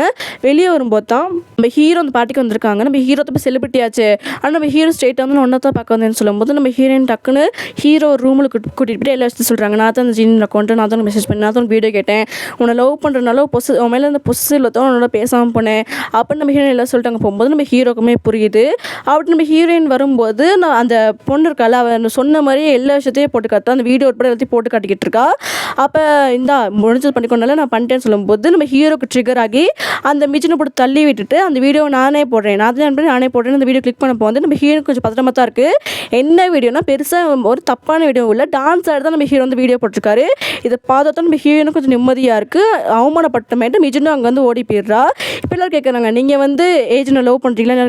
வெளியே வரும்போது தான் நம்ம ஹீரோ அந்த பார்ட்டிக்கு வந்திருக்காங்க. நம்ம ஹீரோ இப்போ செலிபிரிட்டி ஆச்சு, ஆனால் நம்ம ஹீரோ ஸ்ட்ரெயிட்டாக வந்து ஒன்றா தான் பார்க்க வந்தேன்னு சொல்லும்போது நம்ம ஹீரோயின் டக்குன்னு ஹீரோ ரூமில் கூட்டிகிட்டு போயிட்டு எல்லா விஷயத்தையும் சொல்கிறாங்க. நான் தான் அந்த ஜீன் அக்கௌண்ட்டு நான் தான் மெசேஜ் பண்ணேன், நான் தான் வீடியோ கேட்டேன், உன்னை லவ் பண்ணுறதுனால உன் மேலே அந்த பொசில் தான் உன்னோட பேசாமல் போனேன் அப்படின்னு நம்ம ஹீரோயின் எல்லாம் சொல்லிட்டாங்க. போகும்போது நம்ம ஹீரோக்குமே புரியுது. அப்படி நம்ம ஹீரோயின் வரும்போது நான் அந்த பொண்ணு இருக்கால அவன் சொன்ன மாதிரியே எல்லா விஷயத்தையும் போட்டு காட்டுறா. அந்த வீடியோ உட்பட எல்லாத்தையும் போட்டு காட்டிக்கிட்டு இருக்கா. அப்போ இந்தா முடிஞ்சது பண்ணிக்கொண்டால நான் பண்ணிட்டேன்னு சொல்லும்போது நம்ம ஹீரோக்கு ட்ரிகர் ஆகி அந்த மிஜினை போட்டு தள்ளி விட்டுட்டு அந்த வீடியோவை நானே போடுறேன் அந்த வீடியோ கிளிக் பண்ண போது நம்ம ஹீரோ கொஞ்சம் பத்திரமா தான் இருக்குது. என்ன வீடியோனா பெருசாக ஒரு தப்பான வீடியோ இல்லை, டான்ஸ் ஆடி தான் நம்ம ஹீரோ வந்து வீடியோ போட்டிருக்காரு. இதை பார்த்தா நம்ம ஹீரோனும் கொஞ்சம் நிம்மதியாக இருக்குது. அவமானப்பட்டமேட்டு மிஜினும் அங்கே வந்து ஓடி போயிடுறா. இப்போ எல்லோரும் கேட்குறாங்க நீங்கள் வந்து ஏஜென்ட்டை லவ் பண்ணுறீங்களா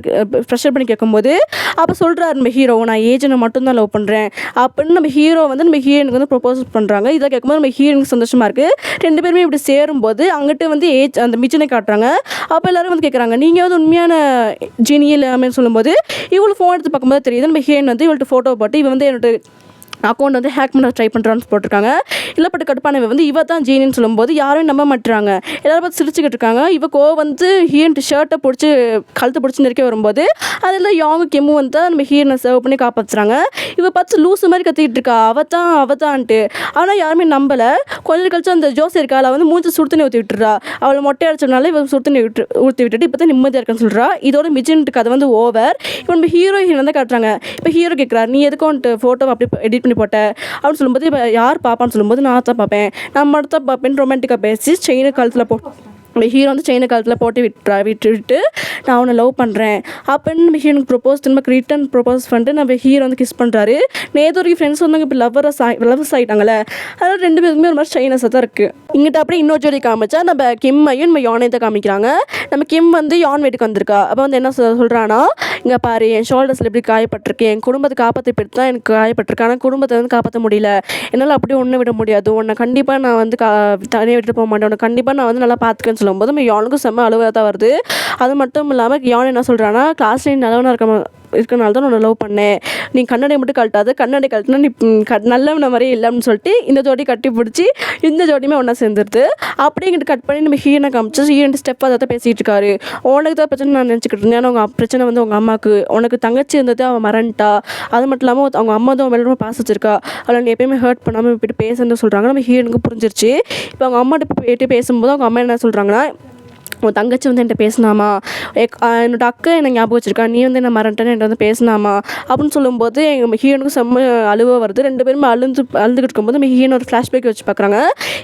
ப்ரெஷர் பண்ணி கேட்கும்போது அப்போ சொல்கிறாரு நம்ம ஹீரோ நான் ஏஜென்ட்டை மட்டும்தான் லவ் பண்ணுறேன் அப்படின்னு நம்ம ஹீரோ வந்து நம்ம ஹீரோனுக்கு வந்து ப்ரொப்போஸ் பண்ணுறாங்க. இதை கேட்கும்போது நம்ம ஹீரோனுக்கு சந்தோஷமாக இருக்குது. ரெண்டு பேருமே இப்படி சேரும்போது அங்கிட்டு வந்து அந்த மிஜினை காட்டுறாங்க. அப்போ எல்லோரும் வந்து கேட்குறாங்க நீங்கள் வந்து உண்மையான ஜீனி இல்லாமல் சொல்லும்போது இவ்வளோ ஃபோன் எடுத்து பார்க்கும்போது தெரியுது நம்ம ஹீரோன் வந்து இவள்கிட்ட ஃபோட்டோ போட்டு இவன் வந்து என்னோட அக்கௌண்ட் வந்து ஹேக் பண்ண ட்ரை பண்ணுறான்னு போட்டிருக்காங்க. இல்லப்பட்ட கடுப்பானவ வந்து இவ தான் ஜீனின்னு சொல்லும்போது யாரும் நம்ப மாட்டுறாங்க. எல்லாரும் பார்த்து சிரிச்சுக்கிட்டு இருக்காங்க. இவ வந்து ஹீரோன்ட்டு ஷர்ட்டை பிடிச்சி கழுத்தை பிடிச்சி நெருக்க வரும்போது அதில் யாங்கு கெம்மு வந்து நம்ம ஹீரோனை சர்வ் பண்ணி காப்பாற்றுறாங்க. இவ பார்த்து லூஸு மாதிரி கத்திக்கிட்டு இருக்கா அவதான்ட்டு. ஆனால் யாருமே நம்பலை. கொஞ்சம் கழிச்சு அந்த ஜோசி இருக்கா அவளை வந்து மூஞ்சி சுடுத்தண்ணி ஊற்றி விட்டுறா. அவளை மொட்டை அடிச்சதுனால இவ சுடுத்தண்ணி ஊற்றி விட்டுட்டு இப்போ தான் நிம்மதியாக இருக்குன்னு சொல்கிறா. இதோட மிஜின்ட்டுக்கு அது வந்து ஓவர். இப்போ நம்ம ஹீரோயின் வந்து காட்டுறாங்க. இப்போ ஹீரோ கேட்குறாரு நீ எதுக்கும் வந்துட்டு ஃபோட்டோ அப்படி எடிட் போட்டேன் அப்படின்னு சொல்லும்போது இப்போ யார் பார்ப்பான்னு சொல்லும்போது நான் தான் பார்ப்பேன், நான் மட்டும் தான் பார்ப்பேன் ரொமான்டிக்காக பேசி செயினை கழுத்தில் ஹீரோ வந்து செயினை காலத்தில் போட்டு விட்டுட்டு நான் அவனை லவ் பண்ணுறேன் அப்படின்னு நம்ம ஹீரோனுக்கு ப்ரொப்போஸ் திரும்ப ரிட்டன் ப்ரொப்போஸ் பண்ணிட்டு நம்ம ஹீரோ வந்து கிஸ் பண்ணுறாரு. நேற்று வரைக்கும் ஃப்ரெண்ட்ஸ் வந்தாங்க, இப்போ லவ்வர்ஸ் ஆகிட்டாங்களே, அதனால் ரெண்டு பேருக்குமே ஒரு மாதிரி ஷைனஸாக தான் இருக்குது. இங்கிட்ட அப்படியே இன்னொரு ஜோடி காமிச்சா நம்ம கிம்மையும் நம்ம யானையை தான் காமிக்கிறாங்க. நம்ம கிம் வந்து யான் வீட்டுக்கு வந்திருக்கா. அப்போ வந்து என்ன சொல்கிறான்னா இங்கே பாரு என் ஷோல்டர்ஸில் எப்படி காயப்பட்டிருக்கு, என் குடும்பத்தை காப்பாற்றி போயிட்டு தான் எனக்கு காயப்பட்டிருக்கு, ஆனால் குடும்பத்தை வந்து காப்பாற்ற முடியல, என்னால் அப்படியே ஒன்றை விட முடியாது, உன்னை கண்டிப்பாக நான் வந்து தனியாக விட்டுட்டு போக மாட்டேன், உன்னை கண்டிப்பாக நான் வந்து நல்லா பார்த்துக்கன்னு சொல்லும்போது நம்ம யானுக்கும் செம்ம அழுவாக தான் வருது. அது மட்டும் இல்லாமல் யான் என்ன சொல்கிறான்னா கிளாஸ்லேயும் நல்லவனாக இருக்க இருக்கனால தான் நான் லவ் பண்ணேன், நீ கண்ணாடி மட்டும் கழட்டாது, கண்ணாடி கழட்டினா நீ நல்லவன மாதிரியே இல்லை அப்படின்னு சொல்லிட்டு இந்த ஜோடி கட்டி பிடிச்சி இந்த ஜோடியுமே ஒன்றா சேர்ந்துருது. அப்படிங்கிட்டு கட் பண்ணி நம்ம ஹீரோனை காமிச்சு ஹீரோன் ஸ்டெப் அதை தான் பேசிகிட்டு இருக்காரு. உனக்கு தான் பிரச்சனை நான் நினச்சிக்கிட்டு இருந்தேன், ஆனால் உங்கள் பிரச்சனை வந்து உங்கள் அம்மாவுக்கு, உனக்கு தங்கச்சி இருந்தது அவன் மறந்துட்டா, அது மட்டும் இல்லாமல் அவங்க அம்மா தான் மேலே ரொம்ப பாசம் வச்சிருக்கா, அவளை நீ எப்பயுமே ஹர்ட் பண்ணாமல் போய்ட்டு பேசுன்னு சொல்கிறாங்க. நம்ம ஹீரோனுக்கு புரிஞ்சிருச்சு. இப்போ அவங்க அம்மாட்ட போய்ட்டு பேசும்போது அவங்க அம்மா என்ன சொல்கிறாங்கன்னா, உன் தங்கச்சி வந்து என்கிட்ட பேசினாமா, என்னோட அக்கா என்னை ஞாபகம் வச்சிருக்கா, நீ வந்து என்ன மறந்துட்டேன்னு என்கிட்ட வந்து பேசினாமா அப்படின்னு சொல்லும்போது எங்கள் ஹீரோனுக்கு செம்ம அழுவ வருது. ரெண்டு பேருமே அழுதுகிட்டு இருக்கும்போது நம்ம ஹீரோன் ஒரு ஃப்ளாஷ்பேக் வச்சு பார்க்குறாங்க.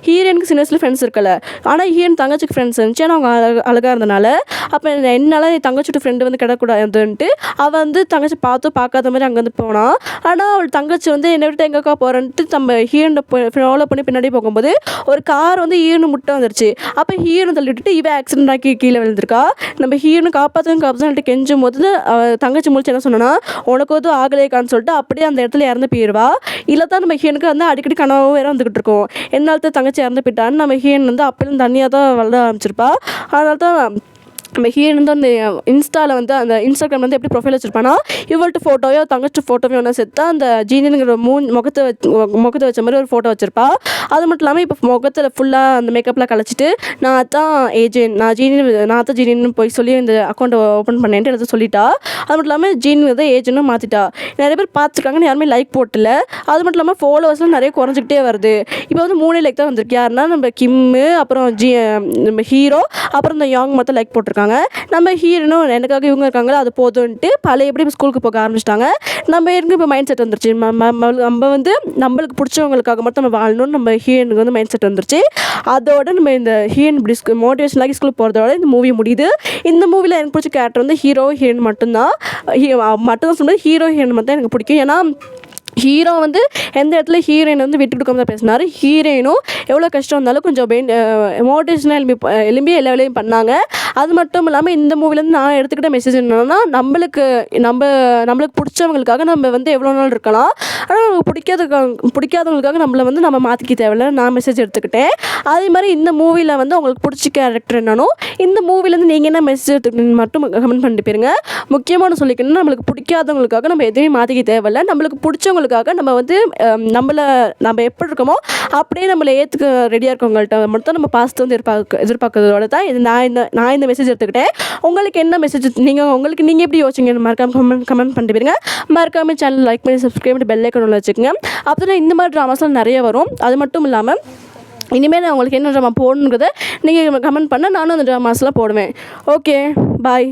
ஹீரோனுக்கு சின்ன வயசுல ஃப்ரெண்ட்ஸ் இருக்கல, ஆனால் ஹீரோன் தங்கச்சிக்கு ஃப்ரெண்ட்ஸ் இருந்துச்சு. ஆனால் அவங்க அழகாக இருந்தனால அப்போ என்னால் என் தங்கச்சியோட ஃப்ரெண்டு வந்து கிடக்கூடாதுன்ட்டு அவள் வந்து தங்கச்சி பார்க்காத மாதிரி அங்கேருந்து போனான். ஆனால் அவள் தங்கச்சி வந்து என்னை விட்டு எங்கக்கா போகிறேன்ட்டு நம்ம ஹீரோனை ஃபாலோ பண்ணி பின்னாடி போகும்போது ஒரு கார் வந்து ஹீரோனு முட்டை வந்துருச்சு. அப்போ ஹீரோனை தள்ளி விட்டுட்டு இவன் ஆக்சிடென்ட் ஆக்கி கீழே விழுந்திருக்கா. நம்ம ஹீரோனு காப்பாற்றுன்னு கெஞ்சும் போது தங்கச்சி முடிச்சு என்ன சொன்னா, உனக்கு எதுவும் ஆகலைக்கான்னு சொல்லிட்டு அப்படியே அந்த இடத்துல இறந்து போயிடுவா. இல்லை தான் நம்ம ஹீரோனுக்கு வந்து அடிக்கடி கனவும் வேற வந்துக்கிட்டு இருக்கோம், என்னால் தான் தங்கச்சி இறந்து போயிட்டான்னு நம்ம ஹீரோன் வந்து அப்பயும் தனியாக தான் வளர ஆரம்பிச்சிருப்பா. அதனால தான் நம்ம ஹீரோன் வந்து அந்த இன்ஸ்டாவில் வந்து அந்த இன்ஸ்டாகிராம் வந்து எப்படி ப்ரொஃபைல் வச்சுருப்பானா, இவள்கிட்ட ஃபோட்டோவோ தங்கச்சி ஃபோட்டோவையோ ஒன்றா சேர்த்தா அந்த ஜீனியனுங்கிற முகத்தை வச்ச மாதிரி ஒரு ஃபோட்டோ வச்சுருப்பா. அது மட்டும் இல்லாமல் இப்போ முகத்தில் ஃபுல்லாக அந்த மேக்கப்லாம் கழிச்சிட்டு நான் தான் ஏஜென்ட், நான் தான் ஜீனியன் போய் சொல்லி இந்த அக்கௌண்ட்டை ஓப்பன் பண்ணேன்ட்டு எடுத்து சொல்லிட்டா. அது மட்டும் இல்லாமல் ஜீனியன் தான் ஏஜென்ட்டும் மாற்றிட்டா. நிறைய பேர் பார்த்துருக்காங்கன்னு யாருமே லைக் போட்டல. அது மட்டும் இல்லாமல் ஃபாலோவர்ஸ்லாம் நிறைய குறைஞ்சிக்கிட்டே வருது. இப்போ வந்து 3 லைக் தான் வந்திருக்கு. யாருன்னா நம்ம கிம்மு, அப்புறம் நம்ம ஹீரோ, அப்புறம் இந்த யாங் மொத்தம் லைக் போட்டிருக்காங்க. நம்ம ஹீரோனும் எனக்காக இவங்க இருக்காங்களா அது போதும்ன்ட்டு பழைய எப்படி ஸ்கூலுக்கு போக ஆரம்பிச்சிட்டாங்க. நம்ம எனக்கு இப்போ மைண்ட் செட் வந்துருச்சு, நம்ம வந்து நம்மளுக்கு பிடிச்சவங்களுக்காக மட்டும் நம்ம வாழணும்னு நம்ம ஹீரோனுக்கு வந்து மைண்ட் செட் வந்துருச்சு. அதோட நம்ம இந்த ஹீரோன் இப்படி மோட்டிவேஷனாகி ஸ்கூலுக்கு போகிறதோட இந்த மூவி முடியுது. இந்த மூவியில் எனக்கு பிடிச்ச கேரக்டர் வந்து ஹீரோ ஹீரோயின் மட்டும்தான் சொல்லும்போது ஹீரோ ஹீரோயின் மட்டும் தான் எனக்கு பிடிக்கும். ஏன்னா ஹீரோ வந்து எந்த இடத்துல ஹீரோயின் வந்து விட்டு கொடுக்காம தான் பேசினார். ஹீரோயினும் எவ்வளோ கஷ்டம் இருந்தாலும் கொஞ்சம் மோட்டிவேஷனாக எலும்பி எல்லா வேலையும் பண்ணாங்க. அது மட்டும் இல்லாமல் இந்த மூவிலேருந்து நான் எடுத்துக்கிட்ட மெசேஜ் என்னென்னா, நம்மளுக்கு பிடிச்சவங்களுக்காக நம்ம வந்து எவ்வளோ நாள் இருக்கலாம், ஆனால் நமக்கு பிடிக்காதவங்களுக்காக நம்மளை வந்து நம்ம மாற்றிக்க தேவையில்ல நான் மெசேஜ் எடுத்துக்கிட்டேன். அதே மாதிரி இந்த மூவியில் வந்து உங்களுக்கு பிடிச்ச கேரக்டர் என்னன்னோ, இந்த மூவிலேருந்து நீங்கள் என்ன மெசேஜ் எடுத்துக்கிட்டீங்கன்னு மட்டும் கமெண்ட் பண்ணிட்டு போயிருங்க. முக்கியமான சொல்லிக்கணும்னா, நம்மளுக்கு பிடிக்காதவங்களுக்காக நம்ம எதுவுமே மாற்றிக்க தேவையில்லை. நம்மளுக்கு பிடிச்சவங்களுக்காக நம்ம வந்து நம்ம எப்படி இருக்கோமோ அப்படியே நம்மளை ஏற்றுக்க ரெடியாக இருக்கவங்கள்ட்ட மட்டும் நம்ம பாசத்தை வந்து எதிர்பார்க்கறதோட தான் இது நான் இந்த மெசேஜ் எடுத்துக்கிட்டேன். உங்களுக்கு என்ன மெசேஜ் நீங்கள் எப்படி யோசிச்சிங்க மறக்காம கமெண்ட் பண்ணிட்டு போயிருங்க. மறக்காமல் சேனல் லைக் பண்ணி சப்ஸ்கிரைப் பண்ணி பெல் ஐக்கான் வச்சுக்கோங்க. அப்போ தான் இந்த மாதிரி ட்ராமாஸ்லாம் நிறைய வரும். அது மட்டும் இல்லாமல் இனிமேல் நான் உங்களுக்கு என்ன ட்ராமா போடணுங்கிறத நீங்கள் கமெண்ட் பண்ண நானும் அந்த ட்ராமாஸ்லாம் போடுவேன். ஓகே, பாய்.